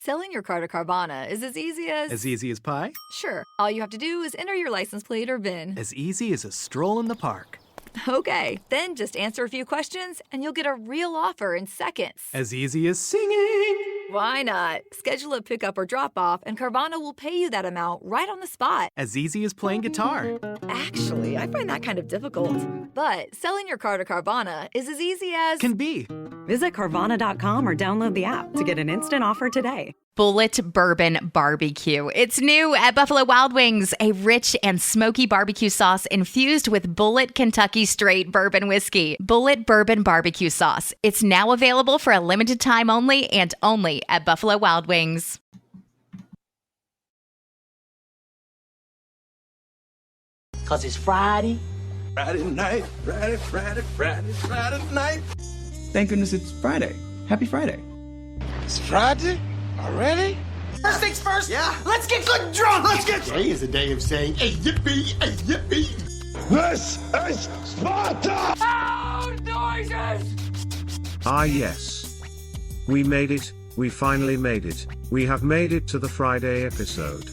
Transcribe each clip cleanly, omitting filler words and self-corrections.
Selling your car to Carvana is as easy as... As easy as pie? Sure. All you have to do is enter your license plate or VIN. As easy as a stroll in the park. Okay, then just answer a few questions and you'll get a real offer in seconds. As easy as singing. Why not? Schedule a pickup or drop off and Carvana will pay you that amount right on the spot. As easy as playing guitar. Actually, I find that kind of difficult. But selling your car to Carvana is as easy as... Can be. Visit Carvana.com or download the app to get an instant offer today. Bullet Bourbon Barbecue. It's new at Buffalo Wild Wings, a rich and smoky barbecue sauce infused with Bullet Kentucky Straight Bourbon Whiskey. Bullet Bourbon Barbecue Sauce. It's now available for a limited time only and only at Buffalo Wild Wings. Cause it's Friday. Friday night, Friday night. Thank goodness it's Friday. Happy Friday. It's Friday already? First things first. Yeah. Let's get good drunk. Today is a day of saying, hey, yippee, hey, yippee. This is Sparta! Loud noises! Ah yes. We made it, we finally made it. We have made it to the Friday episode.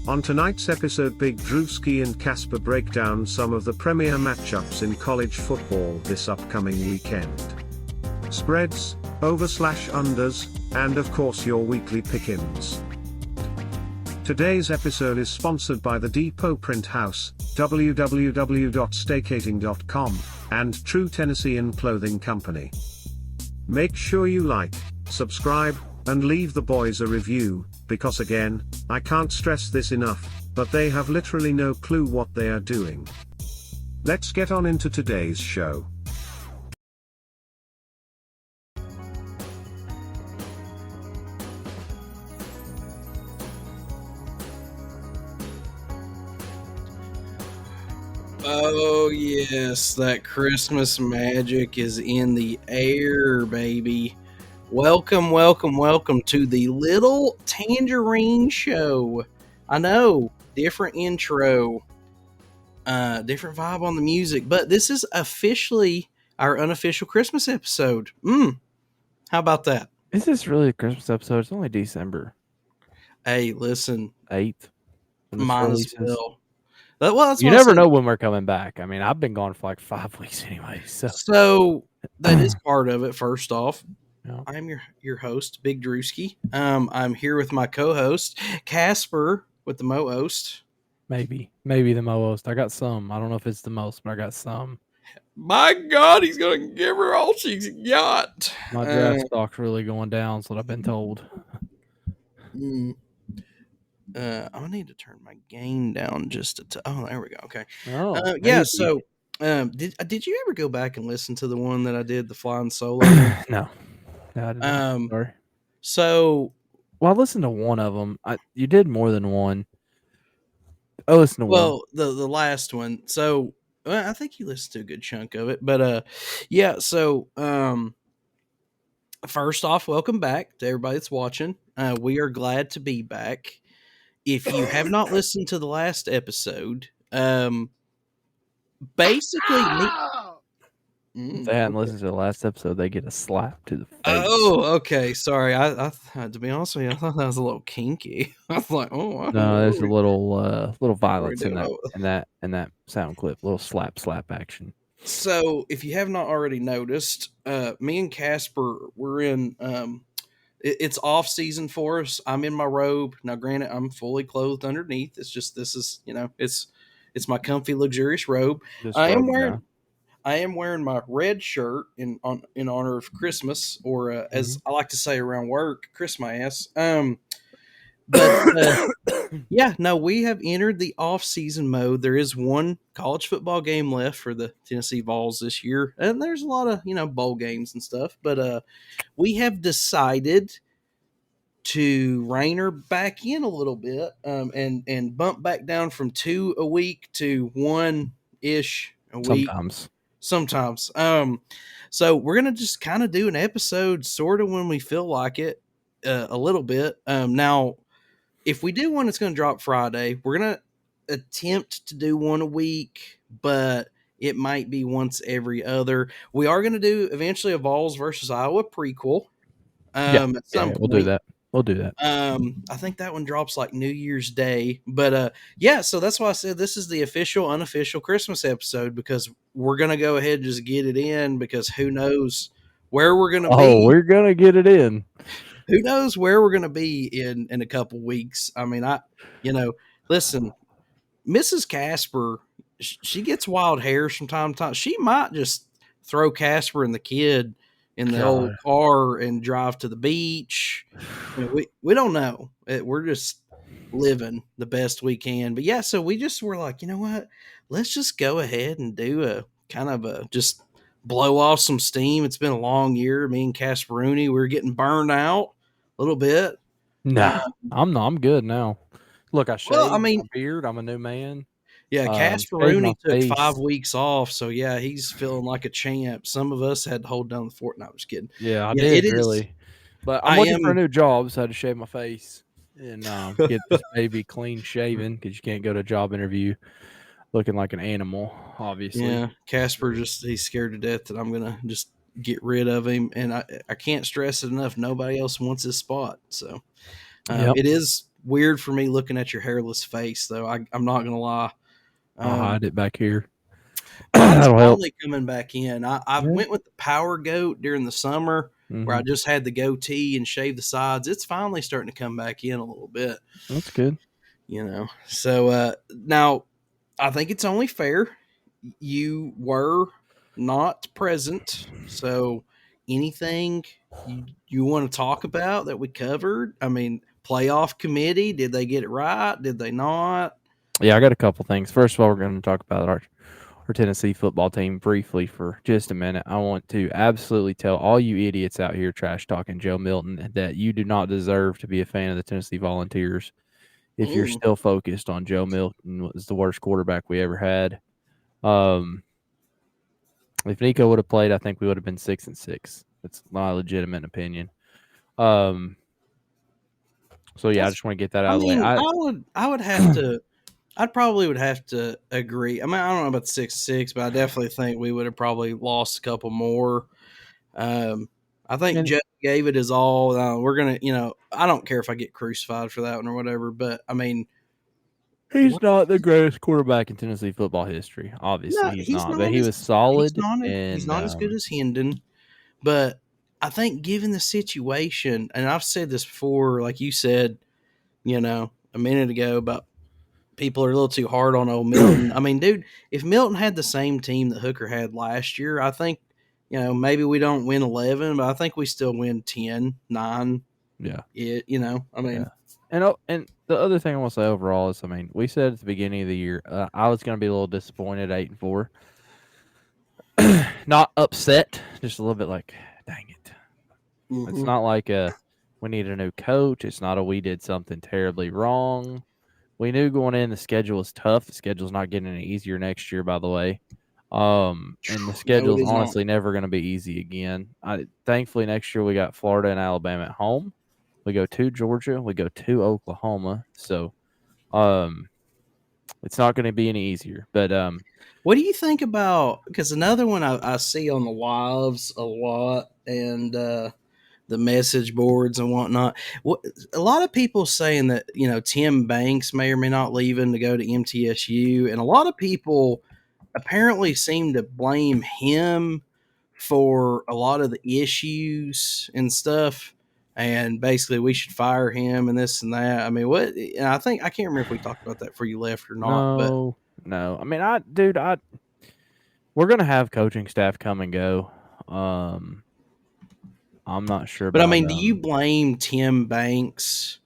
On tonight's episode, Big Drewski and Casper break down some of the premier matchups in college football this upcoming weekend. Spreads, over/unders, and of course your weekly pick-ins. Today's episode is sponsored by the Depot Print House, www.staycating.com, and True Tennessean Clothing Company. Make sure you like, subscribe, and leave the boys a review, because again, I can't stress this enough, but they have literally no clue what they are doing. Let's get on into today's show. Oh yes, that Christmas magic is in the air, baby. Welcome to the Little Tangerine Show. I know, different intro, different vibe on the music, but this is officially our unofficial Christmas episode. How about that? Is this really a Christmas episode? It's only December. Hey, listen. 8th. Might as well. Well, that's you never know when we're coming back. I mean, I've been gone for like 5 weeks anyway. So that is part of it, first off. Yeah. I'm your host, Big Drewski. I'm here with my co-host, Casper, with the mo-host. Maybe the most. I got some. I don't know if it's the most, but I got some. My God, he's going to give her all she's got. My draft stock's really going down, so I've been told. I need to turn my gain down just Oh, there we go. Okay. Oh, yeah. So, did you ever go back and listen to the one that I did, the flying solo? No, I didn't. Sorry. So, I listened to one of them. You did more than one. I listened to one. Well, the last one. So, I think you listened to a good chunk of it, but yeah. So, first off, welcome back to everybody that's watching. We are glad to be back. If you have not listened to the last episode, basically, if they hadn't listened to the last episode, they get a slap to the face. Oh, okay. Sorry. I to be honest with you, I thought that was a little kinky. I was like, oh, no, there's a little violence in that sound clip, little slap action. So, if you have not already noticed, me and Casper, we're in. It's off season for us. I'm in my robe now. Granted, I'm fully clothed underneath. It's just it's my comfy, luxurious robe. I am wearing my red shirt in honor of Christmas, or as I like to say around work, Christmas. But yeah, no, we have entered the off season mode. There is one college football game left for the Tennessee Vols this year, and there's a lot of bowl games and stuff. But we have decided to rein her back in a little bit, and bump back down from 2 a week to 1-ish a week. Sometimes. So we're gonna just kind of do an episode sort of when we feel like it, a little bit. Now, if we do one, it's going to drop Friday. We're going to attempt to do one a week, but it might be once every other. We are going to do eventually a Vols versus Iowa prequel. We'll do that. We'll do that. I think that one drops like New Year's Day. But yeah, so that's why I said this is the official, unofficial Christmas episode, because we're gonna go ahead and just get it in, because who knows where we're gonna be. Oh, we're gonna get it in. Who knows where we're gonna be in a couple weeks. I mean, listen, Mrs. Casper, she gets wild hairs from time to time. She might just throw Casper and the kid in the old car and drive to the beach. I mean, we don't know. We're just living the best we can. But yeah, so we just were like, you know what? Let's just go ahead and do a kind of a just blow off some steam. It's been a long year. Me and Casperoni, we're getting burned out a little bit. Nah, I'm good now. Look, I shaved my beard. I'm a new man. Yeah, Casperoni took 5 weeks off, so yeah, he's feeling like a champ. Some of us had to hold down the fort. No, I was kidding. Yeah, I did really. But I'm looking for a new job, so I had to shave my face and get this baby clean shaven, because you can't go to a job interview looking like an animal, obviously. Yeah, Casper he's scared to death that I'm gonna just get rid of him, and I can't stress it enough. Nobody else wants his spot, so it is weird for me looking at your hairless face, though. I'm not gonna lie. I'll hide it back here. It's finally coming back in. I went with the Power Goat during the summer, where I just had the goatee and shaved the sides. It's finally starting to come back in a little bit. That's good. So now I think it's only fair. You were not present, so anything you want to talk about that we covered? I mean, playoff committee, did they get it right? Did they not? Yeah, I got a couple things. First of all, we're going to talk about our Tennessee football team briefly for just a minute. I want to absolutely tell all you idiots out here trash talking Joe Milton that you do not deserve to be a fan of the Tennessee Volunteers if you're still focused on Joe Milton was the worst quarterback we ever had. If Nico would have played, I think we would have been 6-6. That's my legitimate opinion. So yeah, I just want to get that out of the way. I would have to. I probably would have to agree. I mean, I don't know about the 6-6, but I definitely think we would have probably lost a couple more. I think Jeff gave it his all. We're going to, I don't care if I get crucified for that one or whatever, but I mean. He's not the greatest quarterback in Tennessee football history. Obviously, no, he's not. But he was solid. He's not as good as Hendon. But I think given the situation, and I've said this before, like you said, a minute ago about people are a little too hard on old Milton. I mean, dude, if Milton had the same team that Hooker had last year, I think, maybe we don't win 11, but I think we still win 10, 9. Yeah. I mean. Yeah. And the other thing I want to say overall is, I mean, we said at the beginning of the year, I was going to be a little disappointed 8-4. Not upset, just a little bit like, dang it. Mm-hmm. It's not like we need a new coach. It's not we did something terribly wrong. We knew going in the schedule was tough. The schedule's not getting any easier next year, by the way. And the schedule's honestly never going to be easy again. Thankfully, next year we got Florida and Alabama at home. We go to Georgia. We go to Oklahoma. So it's not going to be any easier. But what do you think about – because another one I see on the lives a lot and the message boards and whatnot. A lot of people saying that, Tim Banks may or may not leaving to go to MTSU. And a lot of people apparently seem to blame him for a lot of the issues and stuff. And basically we should fire him and this and that. I mean, what? And I can't remember if we talked about that before you left or not. No. I mean, we're going to have coaching staff come and go. I'm not sure. But I mean, do you blame Tim Banks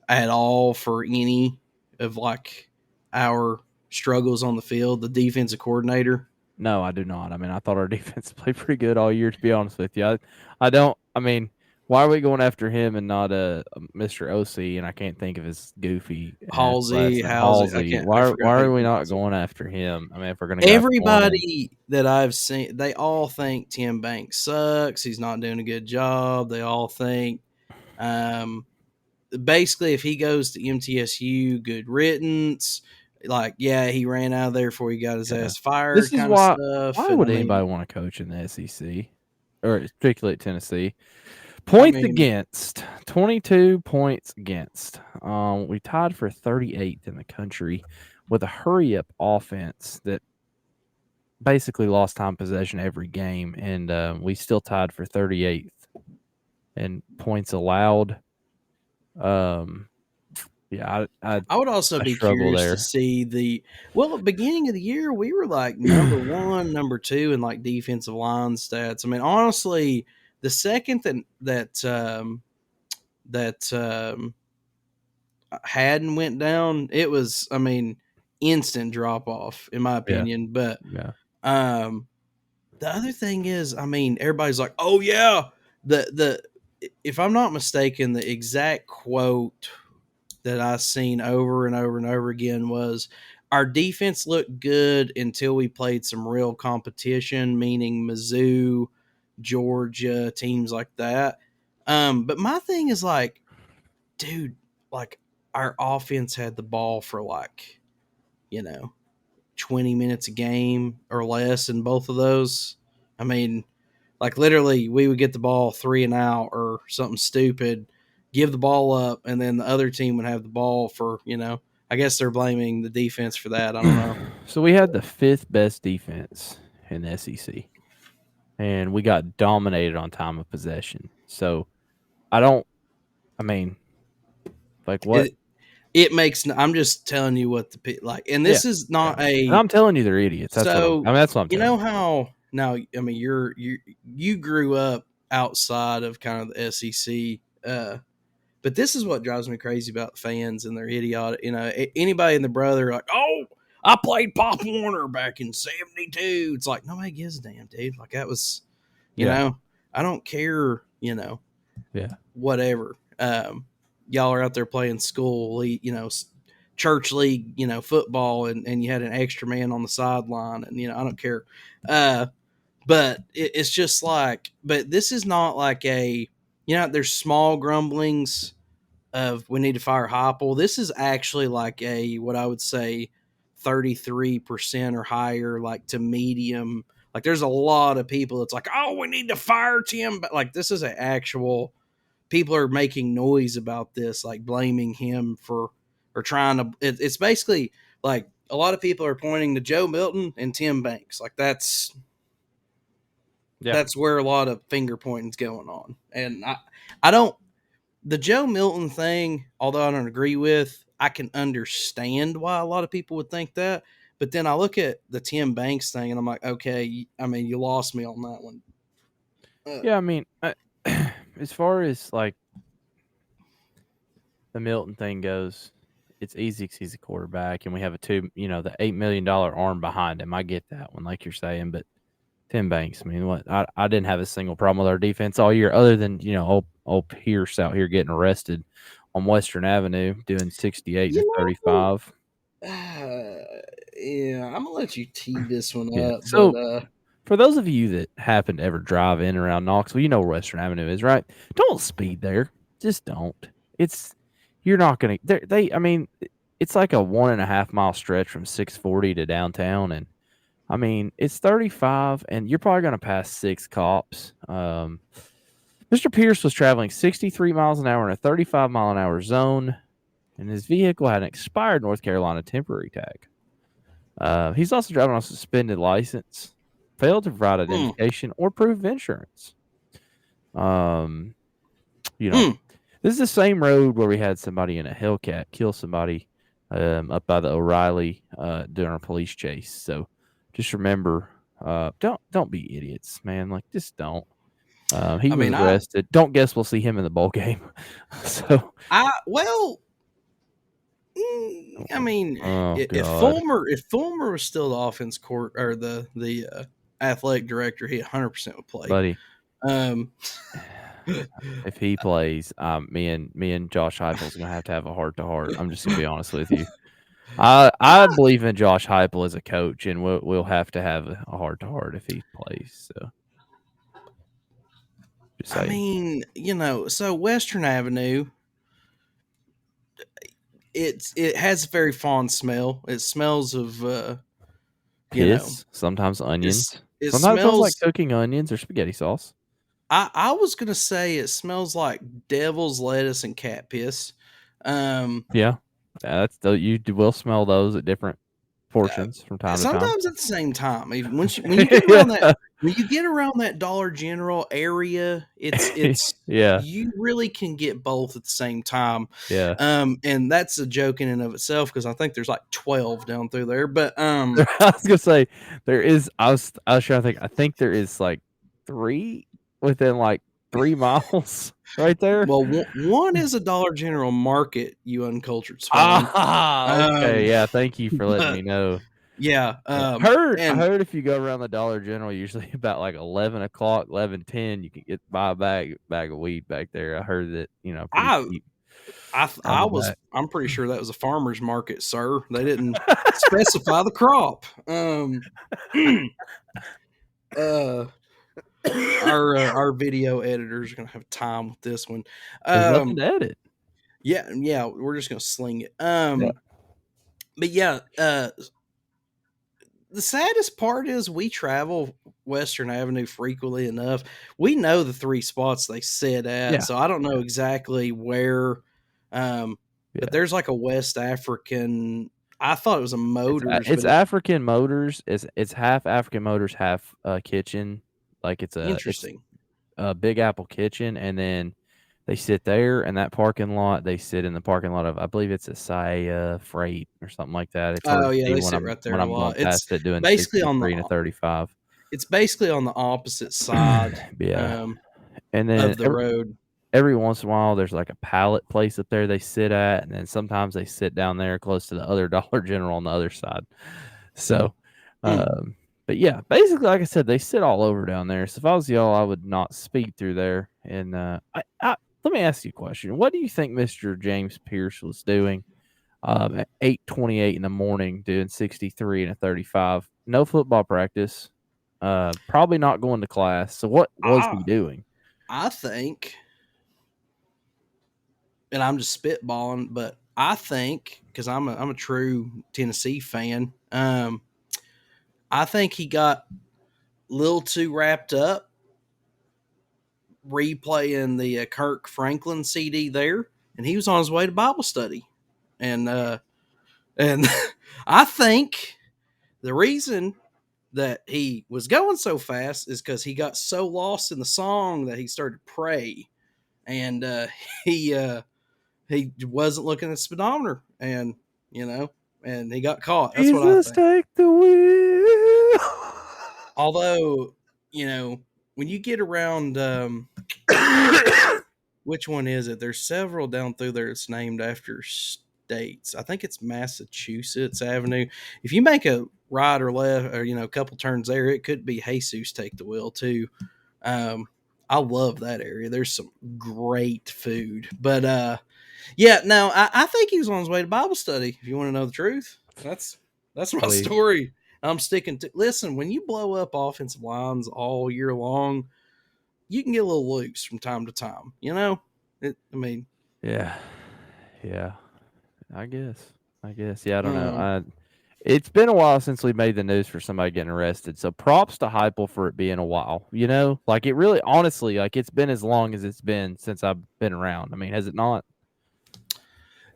at all for any of like our struggles on the field, the defensive coordinator? No, I do not. I mean, I thought our defense played pretty good all year, to be honest with you. I don't. I mean, why are we going after him and not Mr. OC? And I can't think of his goofy Halsey. Why are we not going after him? I mean, if we're going to everybody that I've seen, they all think Tim Banks sucks. He's not doing a good job. They all think, basically, if he goes to MTSU, good riddance. Like, yeah, he ran out of there before he got his ass fired. This is why would anybody want to coach in the SEC or particularly at Tennessee? Points against, 22 points against. We tied for 38th in the country with a hurry-up offense that basically lost time possession every game, and we still tied for 38th in points allowed. Yeah, I would also be curious to see at the beginning of the year, we were like number 1, number 2 in like defensive line stats. I mean, honestly, the second that Haddon went down, it was, I mean, instant drop off in my opinion. But the other thing is, I mean, everybody's like, oh yeah, if I'm not mistaken, the exact quote that I seen over and over and over again was, our defense looked good until we played some real competition, meaning Mizzou, Georgia, teams like that. But my thing is like, dude, like our offense had the ball for like, 20 minutes a game or less in both of those. I mean, like literally we would get the ball 3 and out or something stupid, give the ball up, and then the other team would have the ball for, I guess they're blaming the defense for that. I don't know. So we had the 5th best defense in the SEC, and we got dominated on time of possession. So what? It makes. I'm just telling you what and this is not a. And I'm telling you, they're idiots. That's that's what I'm. You know how now? I mean, you grew up outside of kind of the SEC, but this is what drives me crazy about fans and their idiotic. Anybody and the brother like, oh, I played Pop Warner back in '72. It's like nobody gives a damn, dude. Like that was, I don't care. Whatever. Y'all are out there playing school league, church league, football, and you had an extra man on the sideline, and I don't care. But it's just like, but this is not like there's small grumblings of we need to fire Heupel. This is actually like what I would say 33% or higher, like to medium. Like there's a lot of people that's like, oh, we need to fire Tim. But like this is an actual. People are making noise about this, like blaming him or trying to. It's basically like a lot of people are pointing to Joe Milton and Tim Banks. Like that's where a lot of finger pointing's going on. And I don't. The Joe Milton thing, although I don't agree with, I can understand why a lot of people would think that. But then I look at the Tim Banks thing, and I'm like, okay, I mean, you lost me on that one. As far as like the Milton thing goes, it's easy because he's a quarterback, and we have the $8 million arm behind him. I get that one, like you're saying, but Tim Banks, I mean, what? I didn't have a single problem with our defense all year, other than old Pierce out here getting arrested on Western Avenue doing 68 to 35. Yeah, I'm gonna let you tee this one up. So. But, for those of you that happen to ever drive in around Knoxville, you know where Western Avenue is, right? Don't speed there. Just don't. You're not going to, it's like a 1.5 mile stretch from 640 to downtown. And I mean, it's 35 and you're probably going to pass 6 cops. Mr. Pierce was traveling 63 miles an hour in a 35 mile an hour zone, and his vehicle had an expired North Carolina temporary tag. He's also driving on a suspended license. Failed to provide identification or proof of insurance. This is the same road where we had somebody in a Hellcat kill somebody up by the O'Reilly during a police chase. So just remember, don't be idiots, man. Like just don't. He was arrested. Don't guess we'll see him in the bowl game. So if Fulmer was still the offense court or the athletic director, he 100% would play, buddy. If he plays, me and Josh Heupel's gonna have a heart to heart. I'm just gonna be honest with you. I believe in Josh Heupel as a coach, and we'll have to have a heart to heart if he plays. So, so Western Avenue, it has a very fond smell. It smells of piss, sometimes onions. Sometimes it smells like cooking onions or spaghetti sauce. I was gonna say it smells like devil's lettuce and cat piss. Yeah, you will smell those at different portions from time to time. Sometimes at the same time. When you get around that when you get around that Dollar General area, it's Yeah. you really can get both at the same time. Yeah. And that's a joke in and of itself because I think there's like 12 down through there. But I was gonna say there is. I was trying to think. I think there is like 3 within like 3 miles right there. Well, one is a Dollar General Market. You uncultured swine. Okay. Yeah. Thank you for letting me know. Yeah. I heard if you go around the Dollar General, usually about like 11 o'clock, 11:10, you can buy a bag of weed back there. I heard that pretty cheap. I'm pretty sure that was a farmer's market, sir. They didn't specify the crop. Our video editors are gonna have time with this one. There's nothing to edit. Yeah, we're just gonna sling it. Yeah. But yeah, the saddest part is we travel Western Avenue frequently enough. We know the 3 spots they sit at, so I don't know exactly where. But there's like a West African. I thought it was a Motors. It's African Motors. It's half African Motors, half kitchen. Like it's interesting. It's a Big Apple kitchen, and then they sit there in that parking lot. They sit in the parking lot of, I believe it's a Saya Freight or something like that. It's they sit right there when a I'm lot. going past it doing basically on the 35. It's basically on the opposite side. And then of the road. Every once in a while, there's like a pallet place up there they sit at, and then sometimes they sit down there close to the other Dollar General on the other side. So, but yeah, basically, like I said, they sit all over down there. So if I was y'all, I would not speed through there. And let me ask you a question: what do you think Mr. James Pierce was doing at 8:28 in the morning, doing 63 and a 35? No football practice. Probably not going to class. So what was he doing? I think. And I'm just spitballing, but I think because I'm a true Tennessee fan, I think he got a little too wrapped up replaying the Kirk Franklin CD there, and he was on his way to Bible study, and I think the reason that he was going so fast is because he got so lost in the song that he started to pray, and he wasn't looking at the speedometer, and and he got caught. That's what I think. Take the wheel. Although, when you get around, which one is it? There's several down through there. It's named after states. I think it's Massachusetts Avenue. If you make a right or left, or a couple turns there, it could be Jesus Take the Wheel too. I love that area. There's some great food, but yeah, no, I think he was on his way to Bible study. If you want to know the truth, that's my story. I'm sticking to. Listen, when you blow up offensive lines all year long, you can get a little loose from time to time. Yeah. I guess. Yeah, I don't know. It's been a while since we made the news for somebody getting arrested. So props to Heupel for it being a while. Like it really, honestly, like it's been as long as it's been since I've been around. Has it not?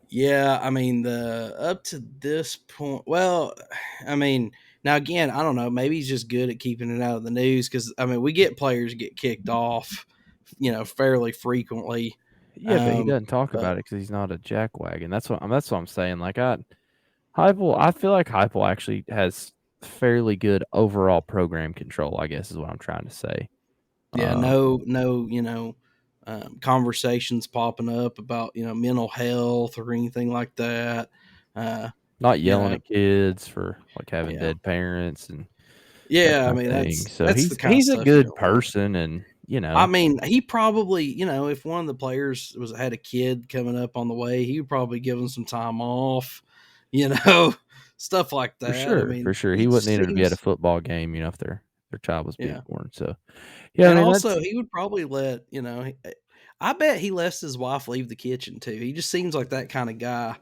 Yeah, the up to this point. Well, now again, I don't know. Maybe he's just good at keeping it out of the news because we get players get kicked off, fairly frequently. Yeah, but he doesn't talk about it because he's not a jackwagon. That's what I'm saying. Like Heupel, I feel like Heupel actually has fairly good overall program control, I guess is what I'm trying to say. Yeah, no, conversations popping up about mental health or anything like that. Not yelling at kids for like having dead parents and he's a good person, and he probably if one of the players had a kid coming up on the way, he would probably give them some time off, stuff like that. For sure, he wouldn't need to be at a football game, if their child was being born. So and also he would probably let I bet he lets his wife leave the kitchen too. He just seems like that kind of guy,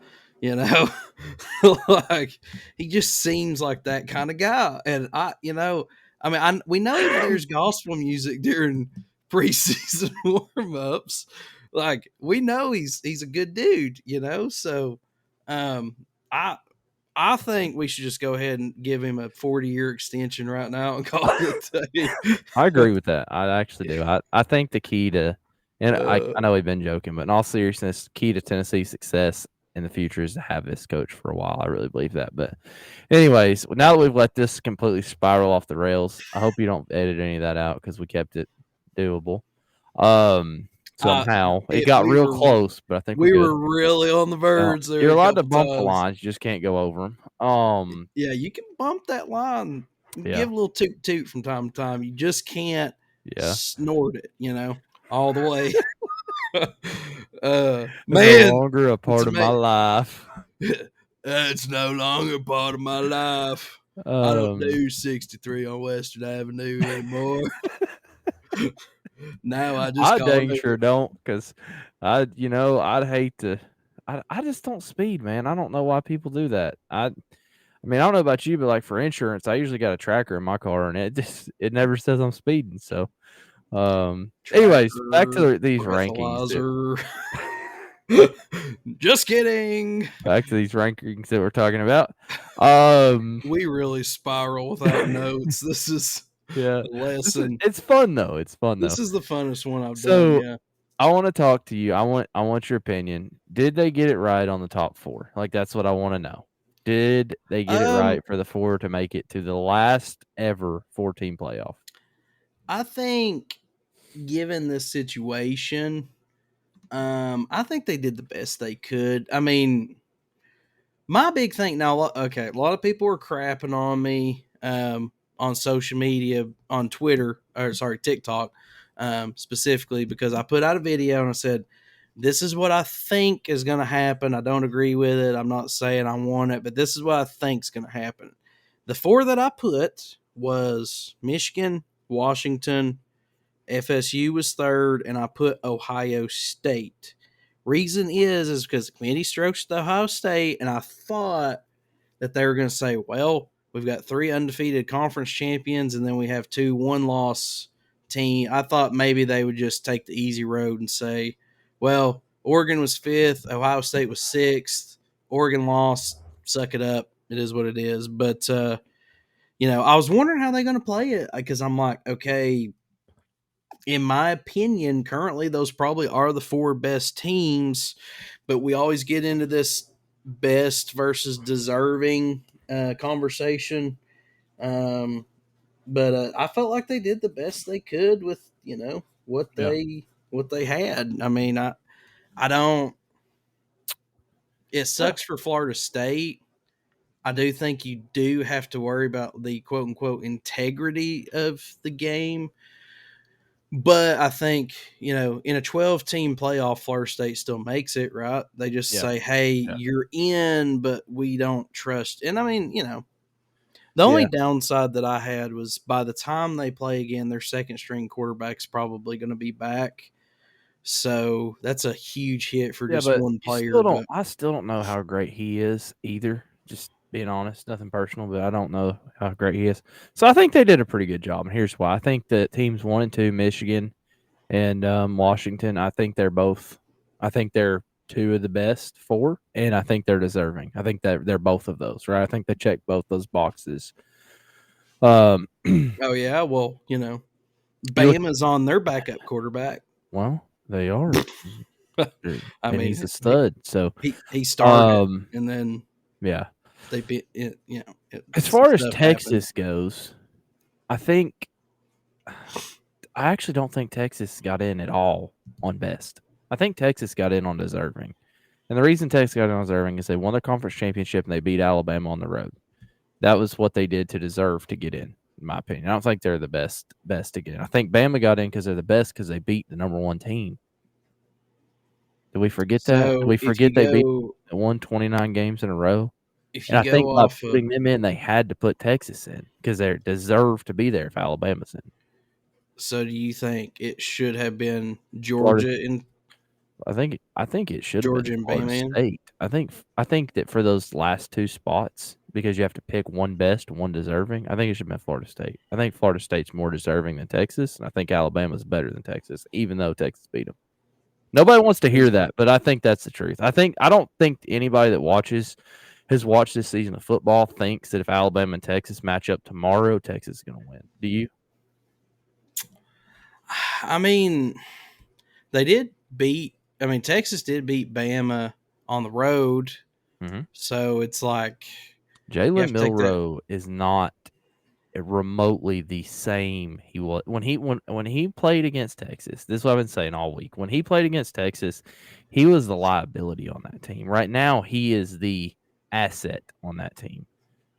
like he just seems like that kind of guy. And we know that there's gospel music during preseason warm-ups. Like, we know he's a good dude, you know. So, I think we should just go ahead and give him a 40-year extension right now and call it a day. I agree with that. I actually do. I think the key to, and I know we've been joking, but in all seriousness, key to Tennessee's success in the future is to have this coach for a while. I really believe that. But anyways, now that we've let this completely spiral off the rails, I hope you don't edit any of that out because we kept it doable. Somehow it got real close, but I think we were really on the verge there. You're allowed to bump the lines, you just can't go over them. Yeah, you can bump that line, Yeah. give a little toot toot from time to time. You just can't snort it, you know, all the way. Man, no longer a part of my life. It's no longer part of my life. I don't do 63 on Western Avenue anymore. Now I just sure don't, because I'd hate to. I just don't speed, man. I don't know why people do that. I mean, I don't know about you, but like for insurance, I usually got a tracker in my car, and it never says I'm speeding. So, anyways, back to these rankings. Just kidding. Back to these rankings that we're talking about. We really spiral without notes. This is a lesson. It's fun though. This is the funnest one I've done. Yeah. I want to talk to you. I want your opinion. Did they get it right on the top 4? Like, that's what I want to know. Did they get it right for the 4 to make it to the last ever 14 playoff? I think, given this situation, I think they did the best they could. I mean, my big thing now, okay, a lot of people were crapping on me on social media, on TikTok, specifically because I put out a video and I said, this is what I think is going to happen. I don't agree with it. I'm not saying I want it, but this is what I think is going to happen. The 4 that I put was Michigan, Washington, FSU was 3rd, and I put Ohio State. Reason is because the committee stroked Ohio State, and I thought that they were going to say, well, we've got 3 undefeated conference champions, and then we have 2 one-loss team. I thought maybe they would just take the easy road and say, well, Oregon was 5th, Ohio State was 6th, Oregon lost, suck it up. It is what it is. But, I was wondering how they're going to play it because I'm like, okay, in my opinion, currently those probably are the 4 best teams, but we always get into this best versus deserving conversation. But I felt like they did the best they could with, what they had. I mean, I don't. It sucks for Florida State. I do think you do have to worry about the quote unquote integrity of the game. But I think, in a 12-team playoff, Florida State still makes it, right? They just say, hey, you're in, but we don't trust. And I mean, the only downside that I had was by the time they play again, their second-string quarterback's probably going to be back. So that's a huge hit for just one player. I still don't know how great he is either. Just being honest, nothing personal, but I don't know how great he is. So I think they did a pretty good job, and here's why. I think that teams 1 and 2, Michigan and Washington, I think they're 2 of the best 4, and I think they're deserving. I think that they're both of those, right? I think they check both those boxes. Oh, yeah? Well, Bama's on their backup quarterback. Well, they are. I mean, he's a stud. So he started, and then they beat it. As far as Texas goes, I actually don't think Texas got in at all on best. I think Texas got in on deserving, and the reason Texas got in on deserving is they won their conference championship and they beat Alabama on the road. That was what they did to deserve to get in my opinion. I don't think they're the best to get in. I think Bama got in because they're the best because they beat the number 1 team. Did we forget that? Did we forget they won 29 games in a row? And I think by putting them in, they had to put Texas in because they deserve to be there if Alabama's in. So do you think it should have been Georgia in? I think it should Georgia have been and Bama State. I think that for those last 2 spots, because you have to pick one best, one deserving. I think it should have been Florida State. I think Florida State's more deserving than Texas, and I think Alabama's better than Texas, even though Texas beat them. Nobody wants to hear that, but I think that's the truth. I don't think anybody that has watched this season of football thinks that if Alabama and Texas match up tomorrow, Texas is going to win. Do you? I mean, Texas did beat Bama on the road. Mm-hmm. So it's like Jalen Milroe is not remotely the same he was when he played against Texas. This is what I've been saying all week. When he played against Texas, he was the liability on that team. Right now, he is the asset on that team.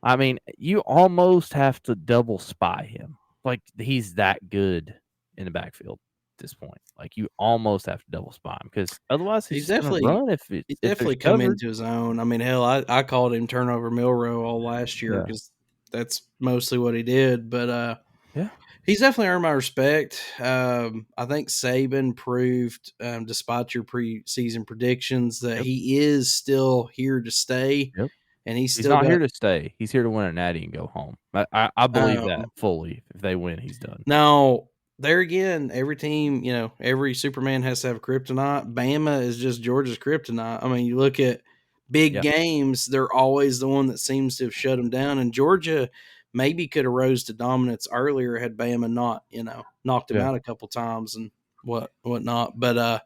I mean, you almost have to double spy him. Like, he's that good in the backfield at this point. Like, you almost have to double spy him because otherwise he's definitely run he's definitely come into his own. I mean, hell, I called him turnover Milroe all last year because that's mostly what he did. But yeah, he's definitely earned my respect. I think Saban proved, despite your preseason predictions, that he is still here to stay. Yep. And he's not here to stay. He's here to win a natty and go home. I believe that fully. If they win, he's done. Now, there again, every team, every Superman has to have a kryptonite. Bama is just Georgia's kryptonite. I mean, you look at big games, they're always the one that seems to have shut them down. And Georgia maybe could have rose to dominance earlier had Bama not, knocked them out a couple times and whatnot. But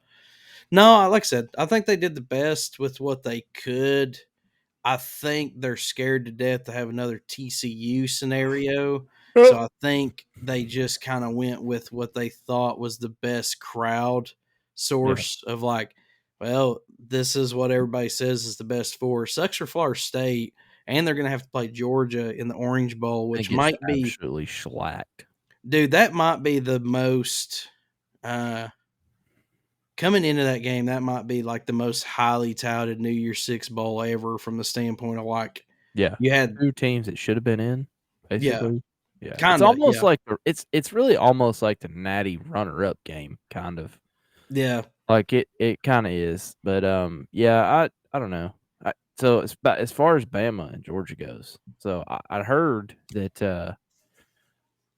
no, like I said, I think they did the best with what they could. I think they're scared to death to have another TCU scenario. So I think they just kind of went with what they thought was the best crowd source of like, well, this is what everybody says is the best four. Sucks for Florida State, and they're going to have to play Georgia in the Orange Bowl, which might be absolutely shellacked. Dude, that might be the most coming into that game, that might be like the most highly touted New Year's Six Bowl ever from the standpoint of like, you had 2 teams that should have been in, basically. Yeah. It's almost like it's really almost like the natty runner-up game, kind of. Yeah. Like it kind of is. But I don't know. So as far as Bama and Georgia goes, so I heard that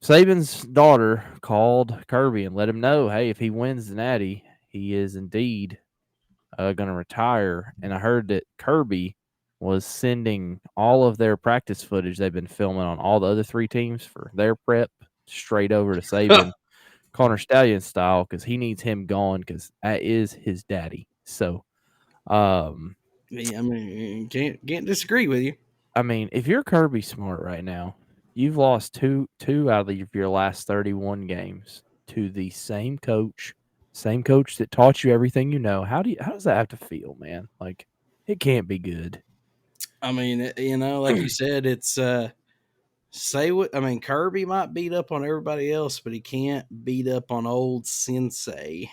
Saban's daughter called Kirby and let him know, hey, if he wins the natty, he is indeed going to retire. And I heard that Kirby was sending all of their practice footage they've been filming on all the other 3 teams for their prep straight over to Saban, Connor Stallion style, because he needs him gone because that is his daddy. So, I mean, can't disagree with you. I mean, if you're Kirby Smart right now, you've lost two out of your last 31 games to the same coach that taught you everything you know. How does that have to feel, man? Like, it can't be good. I mean, like you said, it's Kirby might beat up on everybody else, but he can't beat up on old Sensei.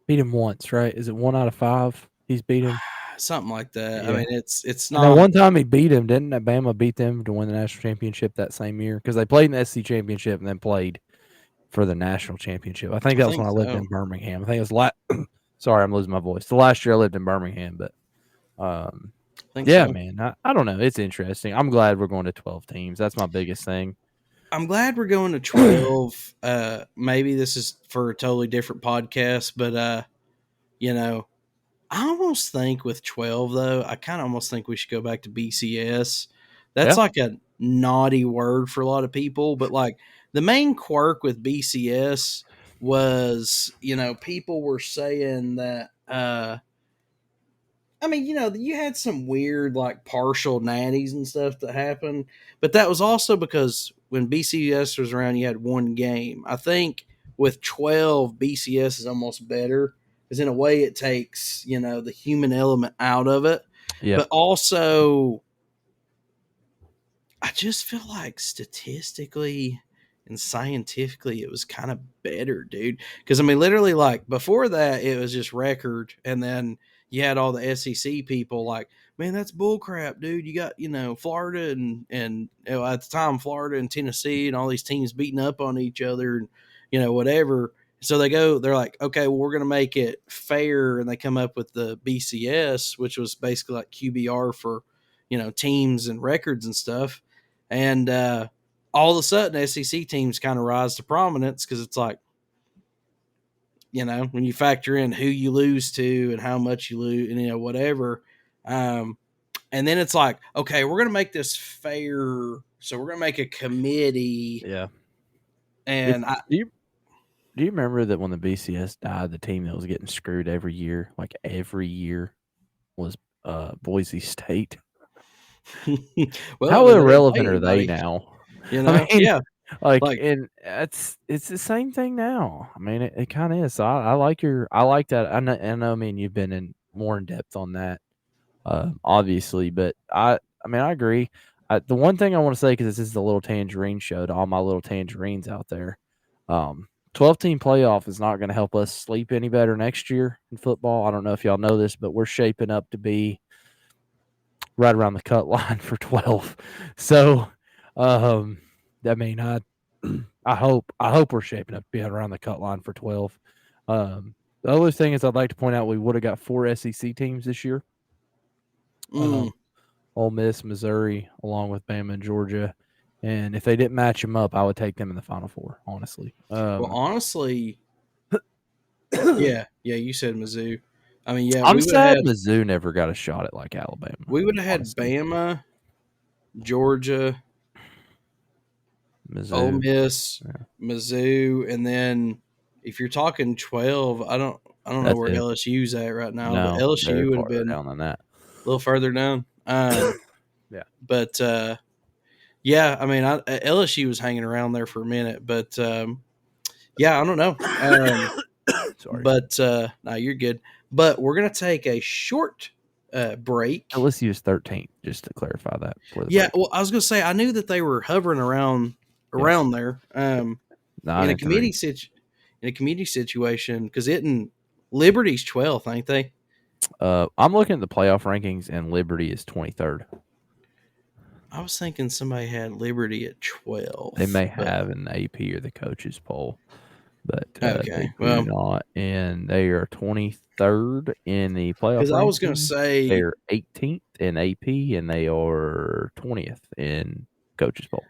Beat him once, right? Is it 1 out of 5? He's beat him. Something like that. Yeah. I mean, it's not. Now, one time he beat him, didn't Alabama beat them to win the national championship that same year? Because they played in the SC championship and then played for the national championship. I think that was when I lived in Birmingham. I think it was sorry, I'm losing my voice. The last year I lived in Birmingham, but man, I don't know. It's interesting. I'm glad we're going to 12 teams. That's my biggest thing. I'm glad we're going to 12. Maybe this is for a totally different podcast, but I almost think with 12 though, I kind of almost think we should go back to BCS. That's like a naughty word for a lot of people, but like the main quirk with BCS was, people were saying that, you had some weird like partial natties and stuff that happened, but that was also because when BCS was around, you had one game. I think with 12, BCS is almost better because in a way it takes, the human element out of it. Yeah. But also, I just feel like statistically and scientifically it was kind of better, dude. Because, literally, like, before that, it was just record. And then you had all the SEC people like, man, that's bullcrap, dude. You got, Florida and at the time, Florida and Tennessee and all these teams beating up on each other and, whatever. So they're like, okay, well, we're going to make it fair. And they come up with the BCS, which was basically like QBR for, teams and records and stuff. And all of a sudden, SEC teams kind of rise to prominence because it's like, when you factor in who you lose to and how much you lose and, whatever. And then it's like, okay, we're going to make this fair. So we're going to make a committee. Yeah. And do you remember that when the BCS died, the team that was getting screwed every year, was Boise State? Well, how irrelevant are they now? Yeah. And it's the same thing now. I mean, it kind of is. So I like that. I know. I mean, you've been more in depth on that, obviously. But I agree. The one thing I want to say, because this is the Little Tangerine Show to all my little tangerines out there, 12-team playoff is not going to help us sleep any better next year in football. I don't know if y'all know this, but we're shaping up to be right around the cut line for 12. So, I hope we're shaping up to be around the cut line for 12. The other thing is I'd like to point out we would have got 4 SEC teams this year. Ole Miss, Missouri, along with Bama and Georgia. And if they didn't match them up, I would take them in the Final Four, honestly. Honestly, yeah, you said Mizzou. I mean, yeah, I'm sad Mizzou never got a shot at like Alabama. We would have had Bama, Georgia, Mizzou. Ole Miss, Mizzou, and then if you're talking 12, I don't know where LSU's at right now. No, but LSU would have been down on that. A little further down. Yeah. But yeah, I mean, LSU was hanging around there for a minute, but yeah, I don't know. Sorry, but no, you're good. But we're gonna take a short break. LSU is 13th, just to clarify that. Break. Well, I was gonna say I knew that they were hovering around there. In a committee situation, because Liberty's 12th, ain't they? I'm looking at the playoff rankings, and Liberty is 23rd. I was thinking somebody had Liberty at 12. They may have in the AP or the coaches poll, but okay, they do not, and they are 23rd in the playoff. Because I was going to say they're 18th in AP, and they are 20th in coaches poll.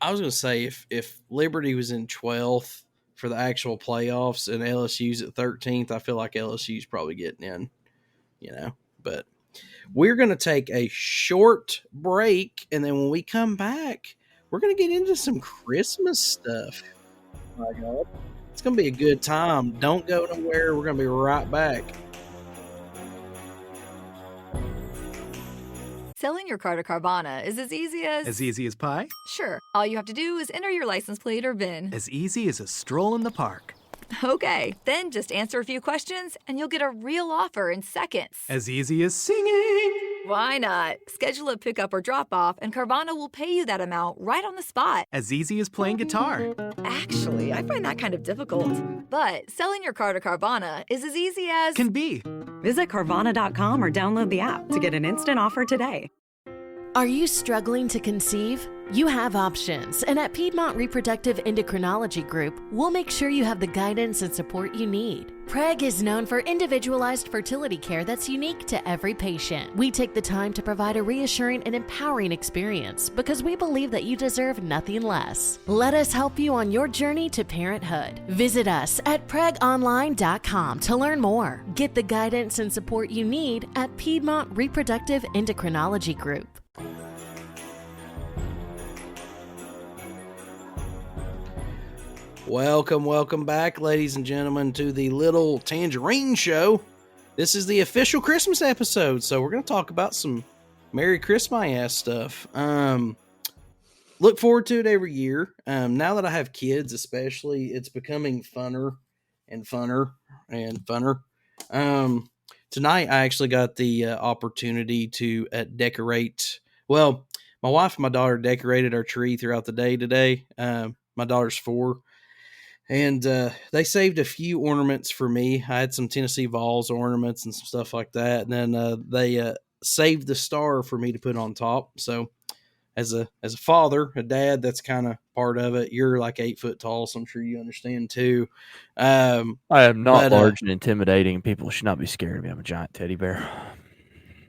I was going to say if Liberty was in 12th for the actual playoffs and LSU's at 13th, I feel like LSU's probably getting in, but we're going to take a short break, and then when we come back, we're going to get into some Christmas stuff. Oh my God. It's going to be a good time. Don't go nowhere. We're going to be right back. Selling your car to Carvana is as easy as... As easy as pie? Sure. All you have to do is enter your license plate or VIN. As easy as a stroll in the park. Okay, then just answer a few questions and you'll get a real offer in seconds. As easy as singing. Why not? Schedule a pickup or drop off and Carvana will pay you that amount right on the spot. As easy as playing guitar. Actually, I find that kind of difficult. But selling your car to Carvana is as easy as... Can be. Visit Carvana.com or download the app to get an instant offer today. Are you struggling to conceive? You have options, and at Piedmont Reproductive Endocrinology Group, we'll make sure you have the guidance and support you need. PREG is known for individualized fertility care that's unique to every patient. We take the time to provide a reassuring and empowering experience because we believe that you deserve nothing less. Let us help you on your journey to parenthood. Visit us at pregonline.com to learn more. Get the guidance and support you need at Piedmont Reproductive Endocrinology Group. Welcome back, ladies and gentlemen, to the Little Tangerine Show. This is the official Christmas episode, so we're going to talk about some Merry Christmas stuff. Look forward to it every year. Now that I have kids, especially, it's becoming funner and funner and funner. Tonight, I actually got the opportunity to decorate. Well, my wife and my daughter decorated our tree throughout the day today. My daughter's 4. And they saved a few ornaments for me. I had some Tennessee Vols ornaments and some stuff like that. And then they saved the star for me to put on top. So as a father, a dad, that's kind of part of it. You're like 8 foot tall, so I'm sure you understand too. I am not large and intimidating. People should not be scared of me. I'm a giant teddy bear.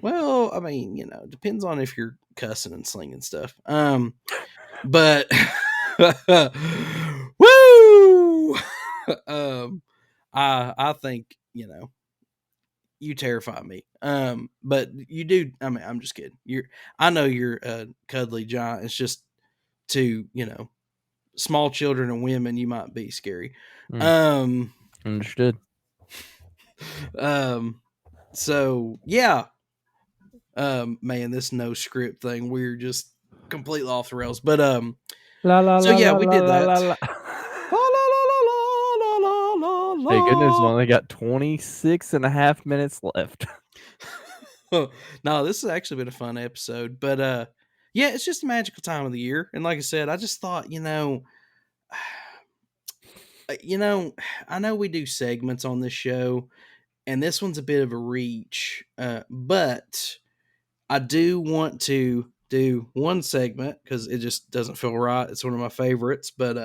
Well, I mean, it depends on if you're cussing and slinging stuff. But woo! I think, you terrify me. But you do. I mean, I'm just kidding. I know you're a cuddly giant. It's just to, small children and women, you might be scary. Understood. So yeah. Man, this no script thing, we're just completely off the rails. But we did that. Thank goodness we only got 26 and a half minutes left. No, this has actually been a fun episode. But yeah, it's just a magical time of the year. And like I said, I just thought, I know we do segments on this show, and this one's a bit of a reach. But I do want to do one segment because it just doesn't feel right. It's one of my favorites, but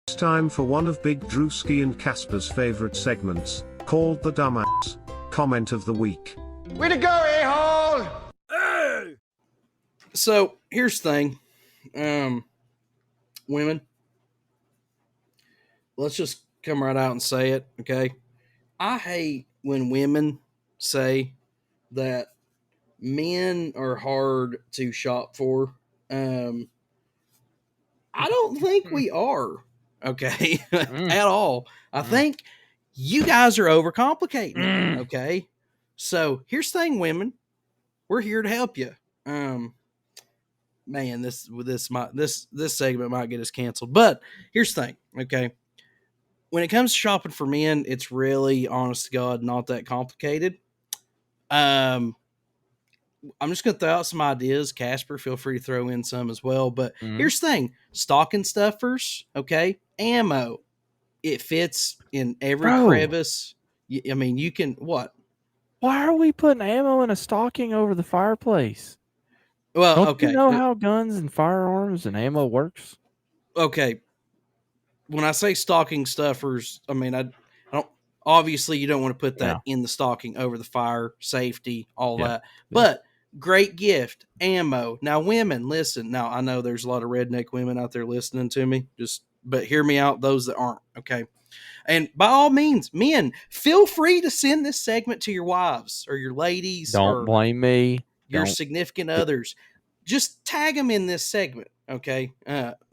It's time for one of Big Drewski and Casper's favorite segments, called the Dumbass Comment of the Week. Way to go, a-hole! Hey! So here's the thing. Women, let's just come right out and say it, okay? I hate when women say that men are hard to shop for. I don't think we are, okay, at all. I think you guys are overcomplicating it, okay? So here's the thing, women. We're here to help you. Man, this segment might get us canceled, but here's the thing, okay? When it comes to shopping for men, it's really, honest to God, not that complicated. I'm just going to throw out some ideas. Casper, feel free to throw in some as well. But here's the thing. Stocking stuffers, okay? Ammo. It fits in every crevice. I mean, you can, what? Why are we putting ammo in a stocking over the fireplace? Well, Don't okay. you know how guns and firearms and ammo works? Okay. When I say stocking stuffers, I mean, I don't, obviously you don't want to put that in the stocking over the fire, safety, all that. But great gift, ammo. Now, women, listen. Now, I know there's a lot of redneck women out there listening to me, but hear me out, those that aren't, okay? And by all means, men, feel free to send this segment to your wives or your ladies. Don't blame me. Your significant others. Just tag them in this segment, okay?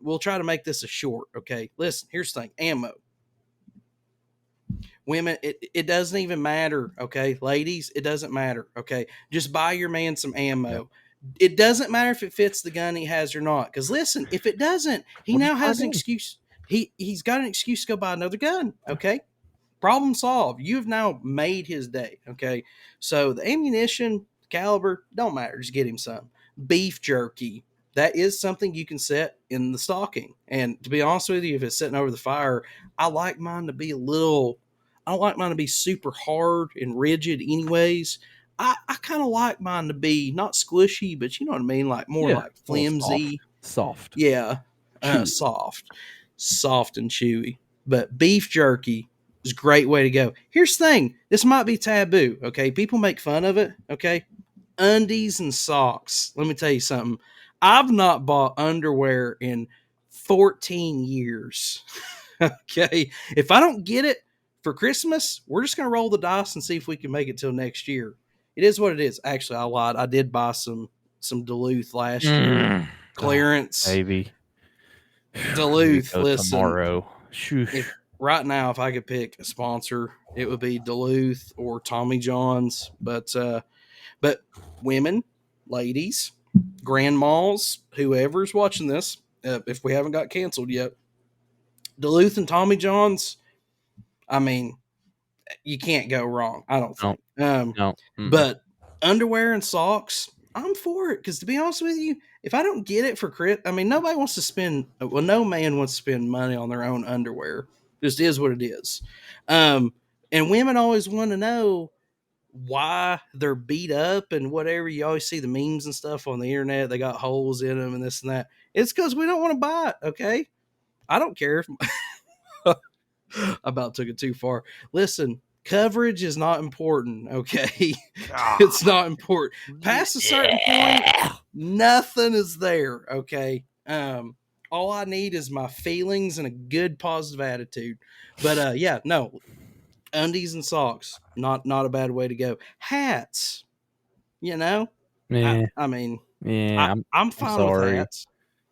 We'll try to make this a short, okay? Listen, here's the thing. Ammo. Women, it doesn't even matter, okay? Ladies, it doesn't matter, okay? Just buy your man some ammo. It doesn't matter if it fits the gun he has or not. Because listen, if it doesn't, he now has an excuse. He's got an excuse to go buy another gun, okay? Problem solved. You've now made his day, okay? So the ammunition, caliber, don't matter. Just get him some. Beef jerky. That is something you can set in the stocking. And to be honest with you, if it's sitting over the fire, I like mine to be I don't like mine to be super hard and rigid anyways. I kind of like mine to be not squishy, but you know what I mean? Like more like flimsy. Soft. Yeah. Soft and chewy. But beef jerky is a great way to go. Here's the thing. This might be taboo, okay? People make fun of it, okay? Undies and socks. Let me tell you something. I've not bought underwear in 14 years, okay? If I don't get it for Christmas, we're just going to roll the dice and see if we can make it till next year. It is what it is. Actually, I lied. I did buy some Duluth last year. Clearance. Baby. Duluth, listen. Tomorrow. Right now, if I could pick a sponsor, it would be Duluth or Tommy John's. But women, ladies, grandmas, whoever's watching this, if we haven't got canceled yet, Duluth and Tommy John's, I mean, you can't go wrong, I don't think. No. But underwear and socks, I'm for it. Because to be honest with you, if I don't get it for I mean, nobody wants to spend, no man wants to spend money on their own underwear. Just is what it is. And women always want to know why they're beat up and whatever. You always see the memes and stuff on the internet. They got holes in them and this and that. It's because we don't want to buy it, okay? I don't care if I about took it too far. Listen, Coverage is not important, okay? It's not important. Past a certain point, nothing is there, okay? All I need is my feelings and a good positive attitude. But yeah, no. Undies and socks, not a bad way to go. Hats, you know? Yeah. I mean, Yeah, I'm fine with sorry. hats.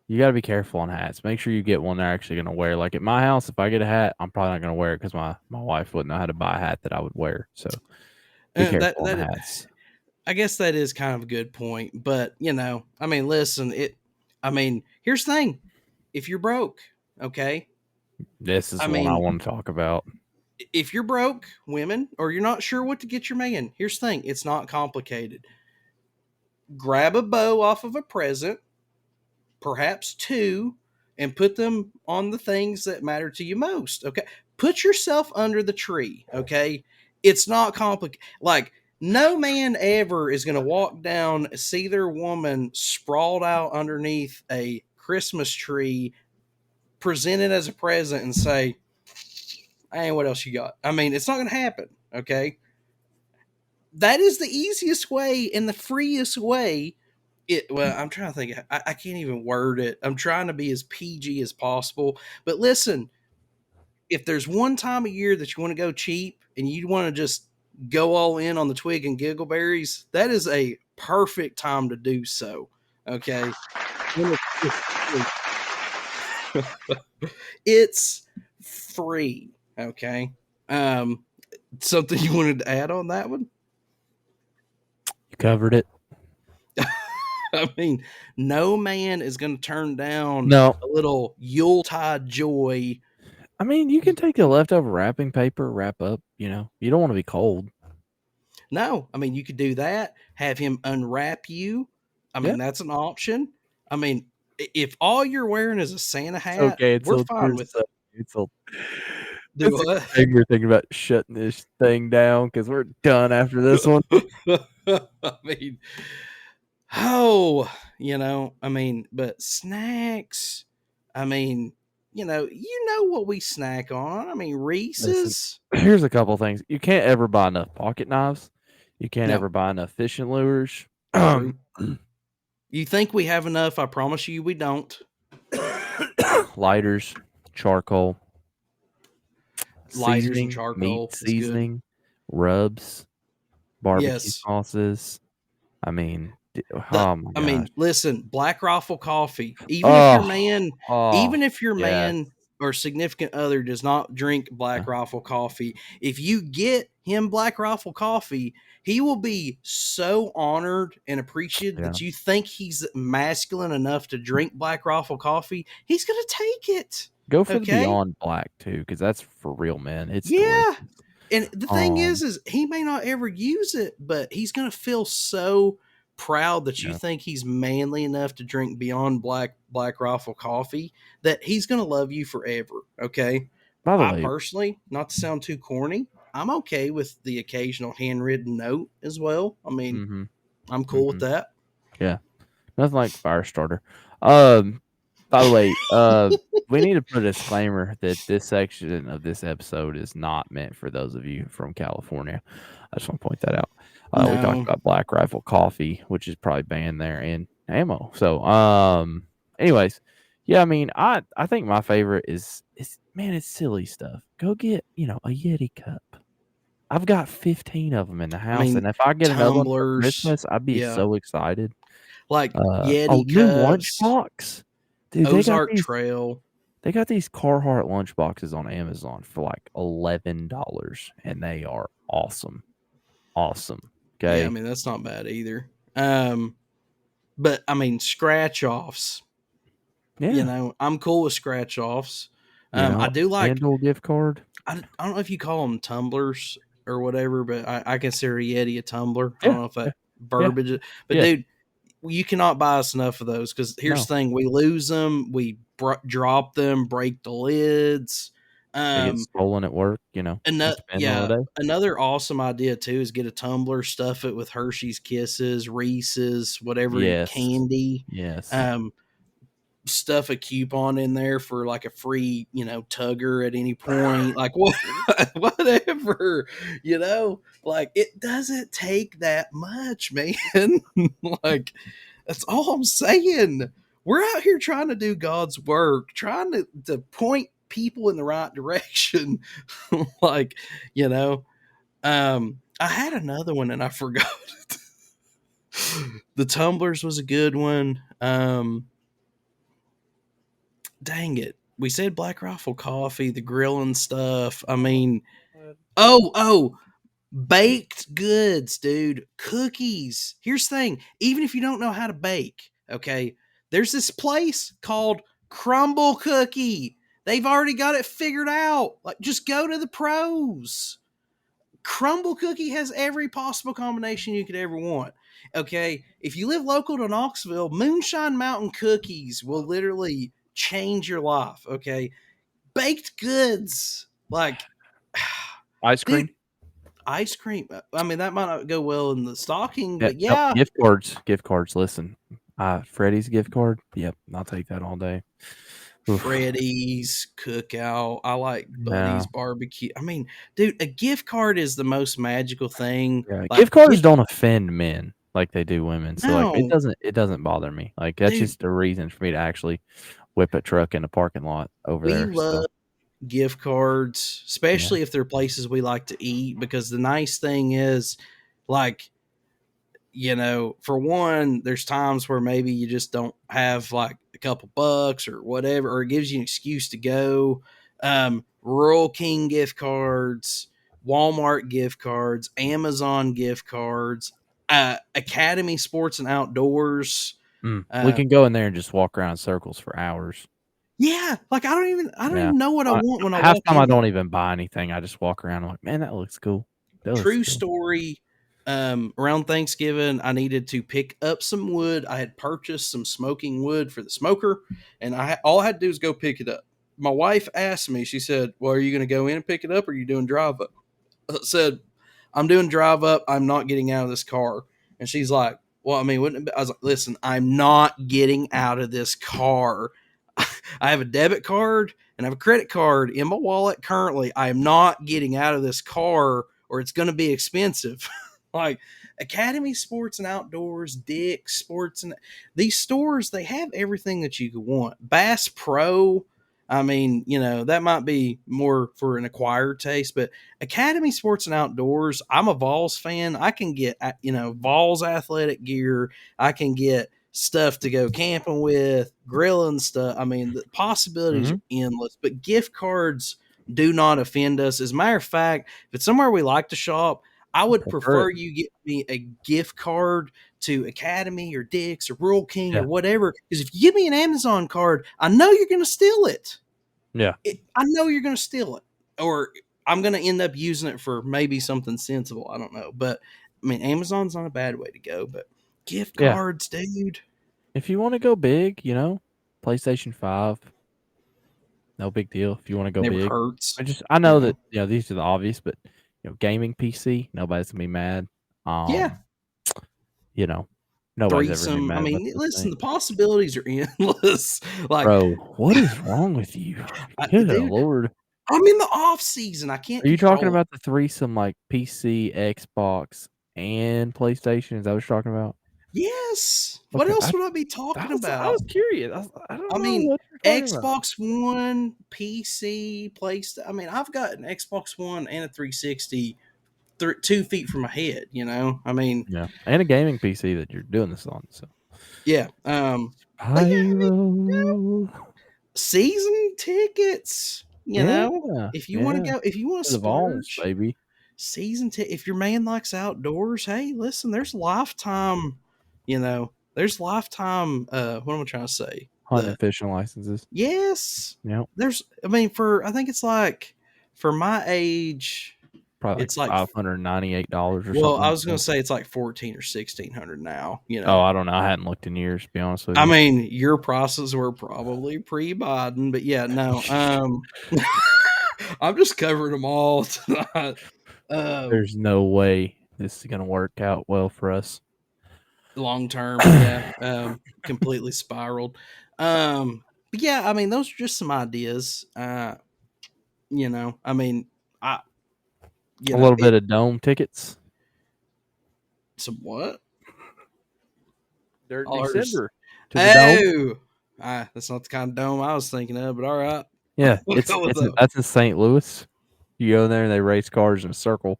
You got to be careful on hats. Make sure you get one they're actually going to wear. Like at my house, if I get a hat, I'm probably not going to wear it because my wife wouldn't know how to buy a hat that I would wear. So be careful on the hats. I guess that is kind of a good point. But, you know, I mean, listen, here's the thing. If you're broke, okay? This is one I want to talk about. If you're broke, women, or you're not sure what to get your man, here's the thing. It's not complicated. Grab a bow off of a present, perhaps 2, and put them on the things that matter to you most. Okay. Put yourself under the tree. Okay. It's not complicated. Like, no man ever is going to walk down, see their woman sprawled out underneath a Christmas tree, present it as a present, and say, hey, what else you got? I mean, it's not going to happen. Okay. That is the easiest way and the freest way. Well, I'm trying to think. I can't even word it. I'm trying to be as PG as possible. But listen, if there's one time a year that you want to go cheap and you want to just go all in on the twig and giggleberries, that is a perfect time to do so. Okay. It's free. Okay. Something you wanted to add on that one? You covered it. I mean, no man is going to turn down a little Yuletide joy. I mean, you can take the leftover wrapping paper, wrap up, you know. You don't want to be cold. No, I mean, you could do that. Have him unwrap you. I mean, that's an option. I mean, if all you're wearing is a Santa hat, we're fine with it. You're thinking about shutting this thing down because we're done after this one. I mean, you know, I mean, but snacks, I mean, you know what we snack on. I mean, Reese's. Listen, here's a couple things. You can't ever buy enough pocket knives. You can't ever buy enough fishing lures. You think we have enough? I promise you we don't. Lighters, charcoal. Lighters and charcoal. Meat seasoning, rubs, barbecue sauces. I mean, oh my gosh. I mean, listen, Black Rifle coffee. Even if your man or significant other does not drink Black Rifle coffee, if you get him Black Rifle coffee, he will be so honored and appreciated that you think he's masculine enough to drink Black Rifle coffee. He's going to take it. Go for the Beyond Black too, because that's for real men. It's delicious. And the thing is he may not ever use it, but he's going to feel so proud that you think he's manly enough to drink Beyond Black Rifle coffee that he's going to love you forever. Okay. By the I way, personally, not to sound too corny, I'm okay with the occasional handwritten note as well. I mean, I'm cool with that. Yeah. Nothing like fire starter. By the way, we need to put a disclaimer that this section of this episode is not meant for those of you from California. I just want to point that out. We talked about Black Rifle coffee, which is probably banned there, and ammo. So, anyways, yeah, I mean, I think my favorite is it's silly stuff. Go get, a Yeti cup. I've got 15 of them in the house, and if I get another one for Christmas, I'd be so excited. Like Yeti cups. New lunchbox. Dude, Ozark Trail. They got these Carhartt lunchboxes on Amazon for like $11, and they are awesome. Awesome. Okay. Yeah, I mean, that's not bad either. But I mean, scratch offs. Yeah. I'm cool with scratch offs. I do like Handle gift card. I don't know if you call them tumblers or whatever, but I consider Yeti a tumbler. I don't know if that verbiage is, but dude, you cannot buy us enough of those because here's the thing: we lose them, we drop them, break the lids. They get stolen at work, Another awesome idea too is get a tumbler, stuff it with Hershey's Kisses, Reese's, whatever candy. Yes. stuff a coupon in there for like a free, tugger at any point. Like what, whatever, like it doesn't take that much, man. Like that's all I'm saying. We're out here trying to do God's work, trying to point people in the right direction. Like, I had another one and I forgot it. The tumblers was a good one. Dang it. We said Black Rifle Coffee, the grilling stuff. I mean, baked goods, dude. Cookies. Here's the thing. Even if you don't know how to bake, okay, there's this place called Crumble Cookie. They've already got it figured out. Like, just go to the pros. Crumble Cookie has every possible combination you could ever want. Okay, if you live local to Knoxville, Moonshine Mountain Cookies will literally change your life. Okay, baked goods like ice cream. Dude, ice cream. I mean, that might not go well in the stocking, Yeah, but yeah. Nope, gift cards. Listen, Freddy's gift card. Yep, I'll take that all day. Oof. Freddy's Cookout. I like Buddy's Barbecue. I mean, dude, a gift card is the most magical thing. Yeah, like, gift cards don't offend men like they do women. So No. like it doesn't bother me. Like that's just a reason for me to actually whip a truck in a parking lot over there. We love gift cards, especially if they're places we like to eat, because the nice thing is, like, for one, there's times where maybe you just don't have like a couple bucks or whatever, or it gives you an excuse to go. Rural King gift cards, Walmart gift cards, Amazon gift cards, Academy Sports and Outdoors. We can go in there and just walk around in circles for hours. Yeah, like I don't even know what I want when I half walk time in. I don't even buy anything. I just walk around. I'm like, man, that looks cool. True story. Around Thanksgiving, I needed to pick up some wood. I had purchased some smoking wood for the smoker, and all I had to do was go pick it up. My wife asked me, she said, well, are you going to go in and pick it up, or are you doing drive up? I said, I'm doing drive up. I'm not getting out of this car. And she's like, well, I mean, wouldn't it be? I was like, listen, I'm not getting out of this car. I have a debit card and I have a credit card in my wallet currently. I am not getting out of this car, or it's going to be expensive. Like Academy Sports and Outdoors, Dick's Sports, and these stores, they have everything that you could want. Bass Pro, I mean, that might be more for an acquired taste, but Academy Sports and Outdoors, I'm a Vols fan. I can get, Vols athletic gear. I can get stuff to go camping with, grilling stuff. I mean, the possibilities are endless, but gift cards do not offend us. As a matter of fact, if it's somewhere we like to shop, I would prefer you get me a gift card to Academy or Dick's or Rural King or whatever. Because if you give me an Amazon card, I know you're going to steal it. Yeah. I know you're going to steal it. Or I'm going to end up using it for maybe something sensible. I don't know. But, I mean, Amazon's not a bad way to go. But gift cards, dude. If you want to go big, PlayStation 5. No big deal. If you want to go Never big. hurts. I know that, these are the obvious, but gaming PC, nobody's gonna be mad. Nobody's ever gonna be mad. I mean, listen, the possibilities are endless. Like, bro, what is wrong with you? Good Lord. I'm in the off season. I can't. Are you talking about the threesome, like PC, Xbox, and PlayStation? Is that what you're talking about? Yes. What else would I be talking about? I was curious. I mean, Xbox One, PC, PlayStation. I mean, I've got an Xbox One and a 360 2 feet from my head, I mean, and a gaming PC that you're doing this on. So, season tickets, if you want to go, if you want to splurge, baby, season if your man likes outdoors, hey, listen, there's lifetime. There's lifetime. What am I trying to say? Hunt and fishing licenses. Yes. Yep. I think it's like for my age, probably it's like $598 or something. Well, I was going to say it's like $1,400 or $1,600 now. Oh, I don't know. I hadn't looked in years, to be honest with you. I mean, your prices were probably pre-Biden, but yeah, no. I'm just covering them all tonight. There's no way this is going to work out well for us. Long term, completely spiraled. But yeah, I mean, those are just some ideas. You know, I mean, I, you A know, little bit of dome tickets. some what? Dirt Dollars. December to the dome. Oh, that's not the kind of dome I was thinking of, but all right. Yeah, We'll go with that. that's in St. Louis. You go there and they race cars in a circle,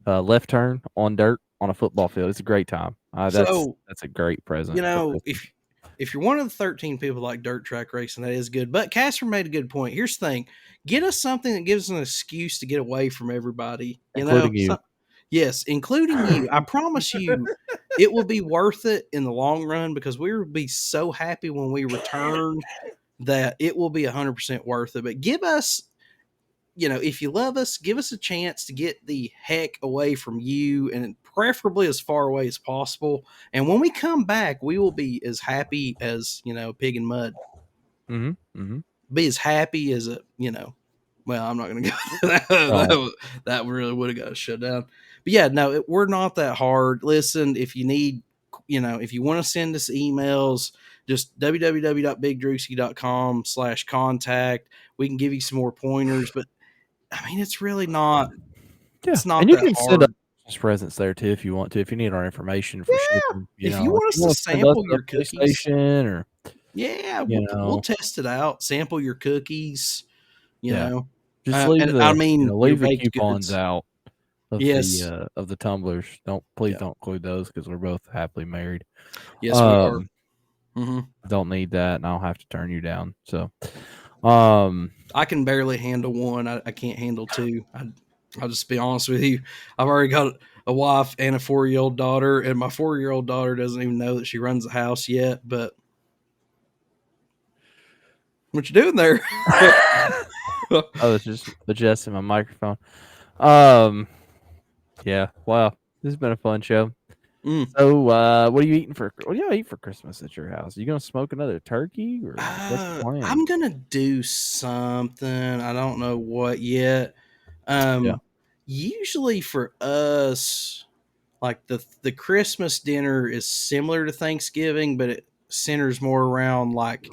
left turn on dirt on a football field. It's a great time. So, That's a great present. you For know, Christmas. if you're one of the 13 people like dirt track racing, that is good. But Casper made a good point. Here's the thing: get us something that gives us an excuse to get away from everybody. You Including know, you. yes, including you. I promise you, it will be worth it in the long run because we will be so happy when we return that it will be 100% worth it. But give us, you know, if you love us, give us a chance to get the heck away from you and preferably as far away as possible. And when we come back, we will be as happy as, you know, pig in mud. Mm-hmm. Mm-hmm. Be as happy as a, you know, well, I'm not going to go. That really would have got us shut down. But yeah, no, we're not that hard. Listen, if you need, you know, if you want to send us emails, just www.bigdrewski.com/contact. We can give you some more pointers, but I mean, it's really not. Yeah, It's not and you that can send us hard. presents there too if you want to. If you need our information for shipping, you If you know, if want us you to want to send us sample a your cookies, PlayStation or yeah, you we'll know, test it out. Sample your cookies, you yeah, know, just leave and I the mean your leave the baked coupons goods. out Yes, of the tumblers. Please yeah, don't include those because we're both happily married. yes, we are. Mm-hmm. Don't need that, and I'll have to turn you down. So, I can barely handle one. I can't handle two. I'll just be honest with you. I've already got a wife and a 4-year-old daughter, and my 4-year-old daughter doesn't even know that she runs the house yet. But what you doing there? I was just adjusting my microphone. Um, yeah. Wow, this has been a fun show. So, what are you eating what do y'all eat for Christmas at your house? Are you gonna smoke another turkey or what's the plan? I'm gonna do something. I don't know what yet. Yeah. Usually for us, like the Christmas dinner is similar to Thanksgiving, but it centers more around like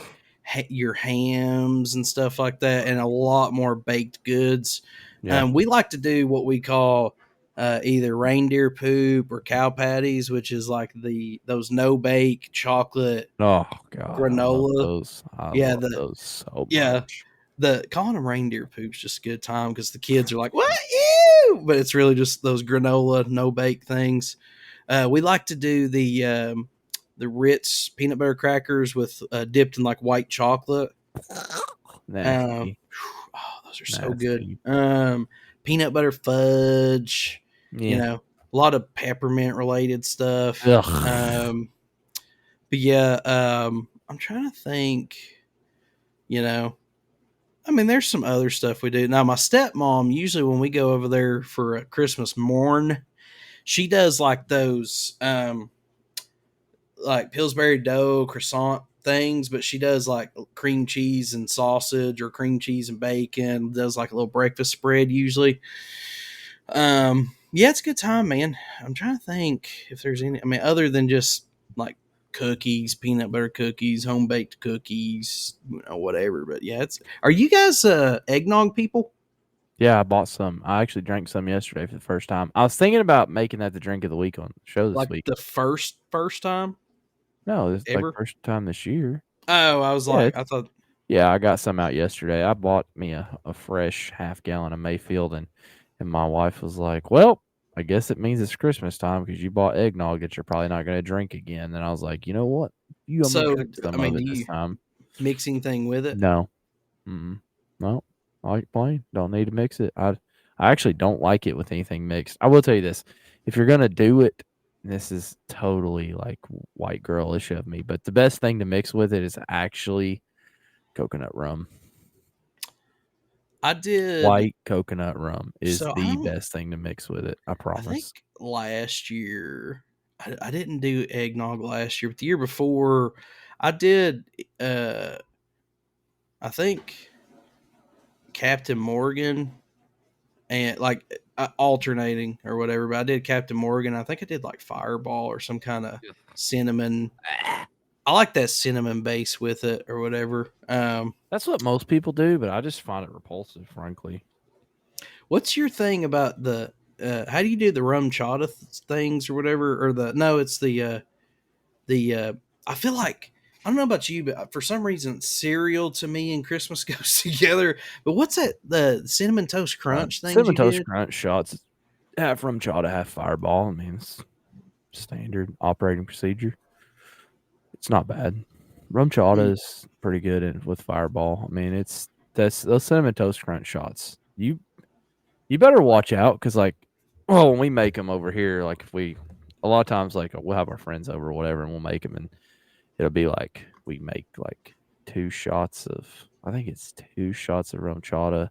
your hams and stuff like that, and a lot more baked goods. Yeah. We like to do what we call either reindeer poop or cow patties, which is like those no bake chocolate Oh God, I love granola. those. I Yeah, love those so yeah, much. the calling them reindeer poop's just a good time because the kids are like, "What? Ew!" But it's really just those granola no bake things. We like to do the Ritz peanut butter crackers with dipped in like white chocolate. Nasty. Oh, those are so good. Nasty. Peanut butter fudge. You Yeah. know, a lot of peppermint related stuff. Ugh. But yeah, I'm trying to think. You know, I mean, there's some other stuff we do. Now, my stepmom, usually when we go over there for a Christmas morn, she does like those, like Pillsbury dough croissant things, but she does like cream cheese and sausage or cream cheese and bacon, does like a little breakfast spread usually. Yeah, it's a good time, man. I'm trying to think if there's any, I mean, other than just like cookies, peanut butter cookies, home baked cookies, you know, whatever. But yeah, are you guys eggnog people? Yeah, I bought some. I actually drank some yesterday for the first time. I was thinking about making that the drink of the week on the show this Like week. the first time No, this is like ever? first time this year. Oh, I was like, I thought. Yeah, I got some out yesterday. I bought me a fresh half gallon of Mayfield, and my wife was like, "Well, I guess it means it's Christmas time because you bought eggnog that you're probably not going to drink again." And I was like, "You know what? I'm going to So, drink I some mean, of do it this you time." mix anything with it? No, no, I like plain. Don't need to mix it. I actually don't like it with anything mixed. I will tell you this: if you're gonna do it, this is totally like white girlish of me, but the best thing to mix with it is actually coconut rum. I did. White coconut rum is So the best thing to mix with it. I I think promise. last year I didn't do eggnog last year, but the year before I did. I think Captain Morgan and like alternating or whatever. But I did Captain Morgan. I think I did like Fireball or some kind of cinnamon I like that cinnamon base with it or whatever. That's what most people do, but I just find it repulsive, frankly. What's your thing about the? How do you do the rum chata things or whatever? Or it's the. I feel like I don't know about you, but for some reason, cereal to me and Christmas goes together. But what's that? The cinnamon toast crunch thing? Cinnamon toast crunch shots, half rum chata, half Fireball. I mean, it's standard operating procedure. It's not bad. Rum chata is pretty good with Fireball. I mean, that's those cinnamon toast crunch shots. You better watch out because, like, when we make them over here, like a lot of times, like we'll have our friends over or whatever, and we'll make them, and it'll be like we make like 2 shots of, I think it's 2 shots of rum chata,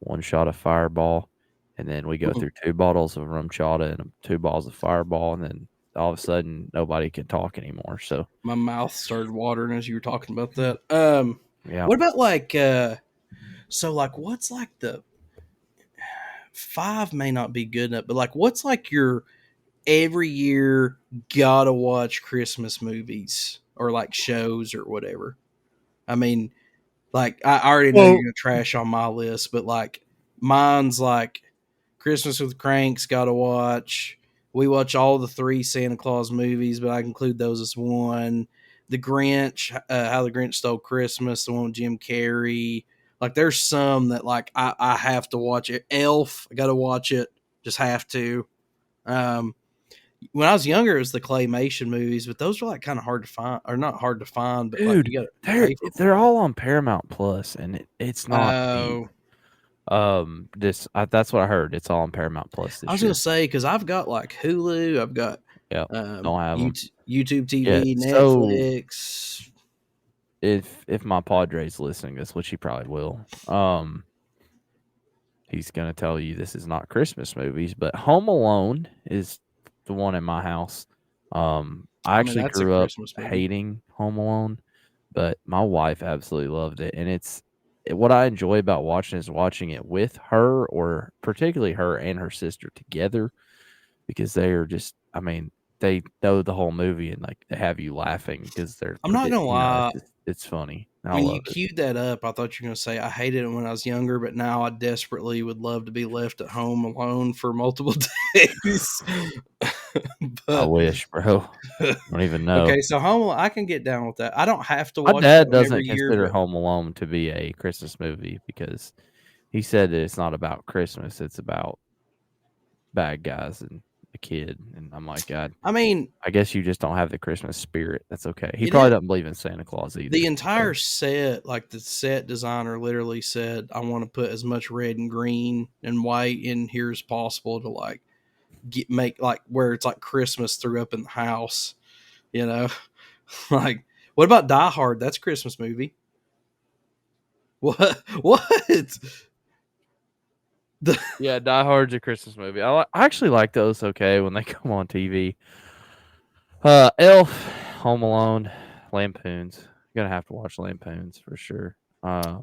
1 shot of Fireball, and then we go through 2 bottles of rum chata and 2 bottles of Fireball, and then all of a sudden nobody can talk anymore. So my mouth started watering as you were talking about that. Yeah. What about like so like what's like the 5 may not be good enough, but like what's like your every year gotta watch Christmas movies or like shows or whatever? I mean, like I already know you're gonna trash on my list, but like mine's like Christmas with Cranks, gotta watch. We watch all the 3 Santa Claus movies, but I include those as one. The Grinch, How the Grinch Stole Christmas, the one with Jim Carrey. Like, there's some that like I have to watch it. Elf, I got to watch it. Just have to. When I was younger, it was the claymation movies, but those were like kind of hard to find, or not hard to find, but dude, like you got they're all on Paramount Plus, and it's not. Oh. That's what I heard. It's all on Paramount Plus this I was year. gonna say because I've got like Hulu, I've got don't have them. YouTube TV, Netflix. So if my Padre's listening to this, which he probably will, he's gonna tell you this is not Christmas movies, but Home Alone is the one in my house. I actually grew up hating Home Alone, but my wife absolutely loved it, and what I enjoy about watching is watching it with her, or particularly her and her sister together, because they are just, I mean, they know the whole movie and like they have you laughing because they're. I'm not gonna lie, it's funny. When you queued that up, I thought you were gonna say I hated it when I was younger, but now I desperately would love to be left at home alone for multiple days. I wish, bro. I don't even know. Okay, so Home Alone, I can get down with that. I don't have to watch. My dad doesn't consider consider Home Alone to be a Christmas movie because he said that it's not about Christmas; it's about bad guys and a kid. And I'm like, God, I mean, I guess you just don't have the Christmas spirit. That's okay. He probably doesn't believe in Santa Claus either. The entire set, like the set designer literally said, I want to put as much red and green and white in here as possible to like make like where it's like Christmas threw up in the house, you know? Like, what about Die Hard? That's a Christmas movie. What? Yeah, Die Hard's a Christmas movie. I actually like those okay when they come on TV. Elf, Home Alone, Lampoons. You're gonna have to watch Lampoons for sure. Yeah.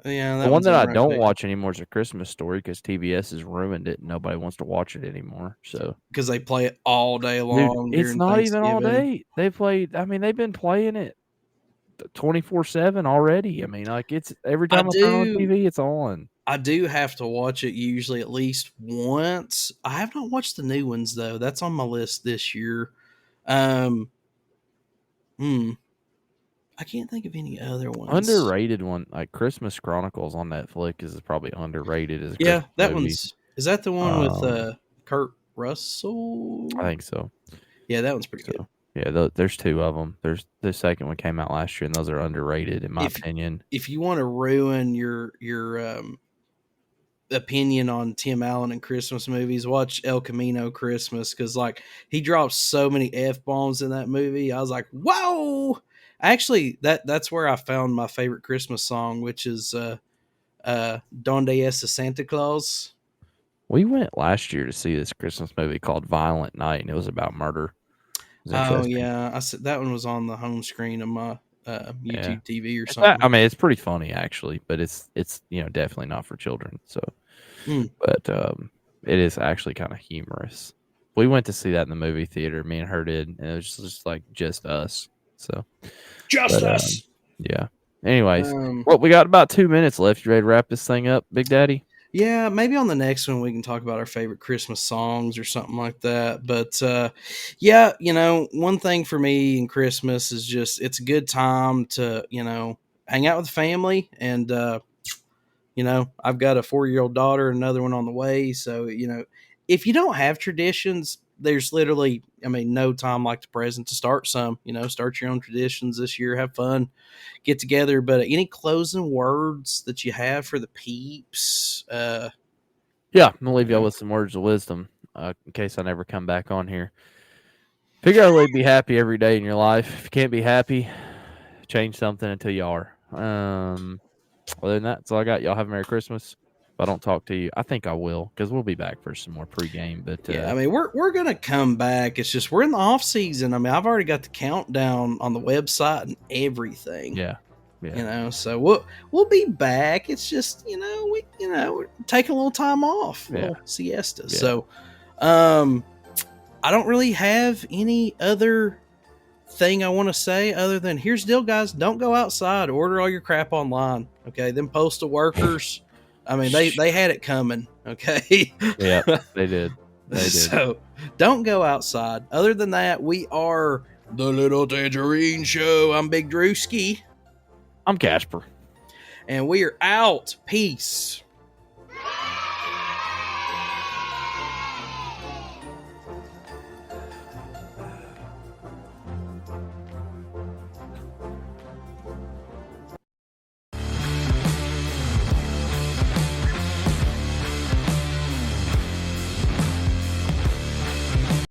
The one that I don't watch anymore is A Christmas Story because TBS has ruined it and nobody wants to watch it anymore. So because they play it all day long. Dude, it's not even all day. They've been playing it 24/7 already. I mean, like it's every time I turn on TV, it's on. I do have to watch it usually at least once. I have not watched the new ones though. That's on my list this year. I can't think of any other ones. Underrated one, like Christmas Chronicles on Netflix is probably underrated as a that movie. Is that the one with Kurt Russell? I think so. Yeah, that one's pretty good. Yeah, there's 2 of them. There's the second one came out last year, and those are underrated in my opinion. If you want to ruin your opinion on Tim Allen and Christmas movies, watch El Camino Christmas because like he drops so many F-bombs in that movie. I was like, whoa! Actually, that's where I found my favorite Christmas song, which is Donde Está Santa Claus. We went last year to see this Christmas movie called Violent Night, and it was about murder. Oh yeah, I said that one was on the home screen of my YouTube TV or something. I mean, it's pretty funny actually, but it's definitely not for children. So, but it is actually kind of humorous. We went to see that in the movie theater. Me and her did, and it was just us. So us. Yeah. Anyways, we got about 2 minutes left. You ready to wrap this thing up, Big Daddy? Yeah, maybe on the next one we can talk about our favorite Christmas songs or something like that. But yeah, one thing for me in Christmas is just it's a good time to, hang out with the family. And, I've got a 4-year-old daughter, another one on the way. So, if you don't have traditions, there's literally, no time like the present to start some, start your own traditions this year, have fun, get together. But any closing words that you have for the peeps? Yeah, I'm going to leave y'all with some words of wisdom in case I never come back on here. Figure out a way to be happy every day in your life. If you can't be happy, change something until you are. Other than that, that's all I got. Y'all have a Merry Christmas. If I don't talk to you, I think I will, because we'll be back for some more pregame. But yeah, we're gonna come back. It's just we're in the off season. I've already got the countdown on the website and everything. Yeah. So we'll be back. It's just we're taking a little time off, a little siesta. Yeah. So I don't really have any other thing I want to say other than here's the deal, guys. Don't go outside. Order all your crap online. Okay, them postal workers. They had it coming. Okay. Yeah, they did. So don't go outside. Other than that, we are the Little Tangerine Show. I'm Big Drewski. I'm Casper. And we are out. Peace.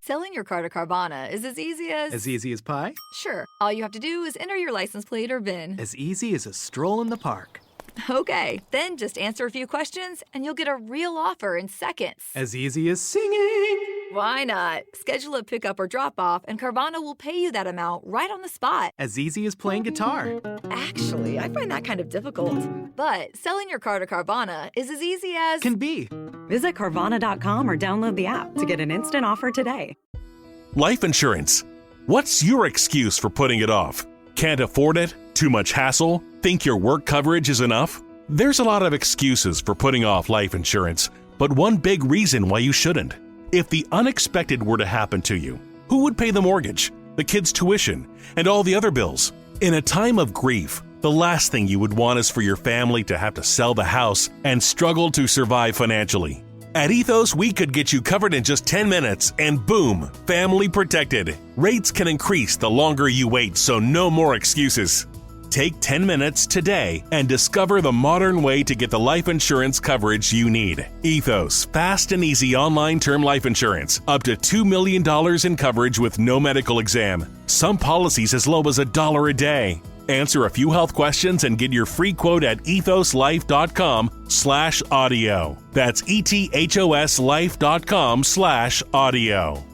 Selling your car to Carvana is as easy as... As easy as pie? Sure. All you have to do is enter your license plate or VIN. As easy as a stroll in the park. Okay, then just answer a few questions and you'll get a real offer in seconds. As easy as singing. Why not? Schedule a pickup or drop off and Carvana will pay you that amount right on the spot. As easy as playing guitar. Actually, I find that kind of difficult. But selling your car to Carvana is as easy as... Can be. Visit Carvana.com or download the app to get an instant offer today. Life insurance. What's your excuse for putting it off? Can't afford it? Too much hassle? Think your work coverage is enough? There's a lot of excuses for putting off life insurance, but one big reason why you shouldn't. If the unexpected were to happen to you, who would pay the mortgage, the kids' tuition, and all the other bills? In a time of grief, the last thing you would want is for your family to have to sell the house and struggle to survive financially. At Ethos, we could get you covered in just 10 minutes and boom, family protected. Rates can increase the longer you wait, so no more excuses. Take 10 minutes today and discover the modern way to get the life insurance coverage you need. Ethos, fast and easy online term life insurance. Up to $2 million in coverage with no medical exam. Some policies as low as $1 a day. Answer a few health questions and get your free quote at ethoslife.com/audio. That's ethoslife.com/audio.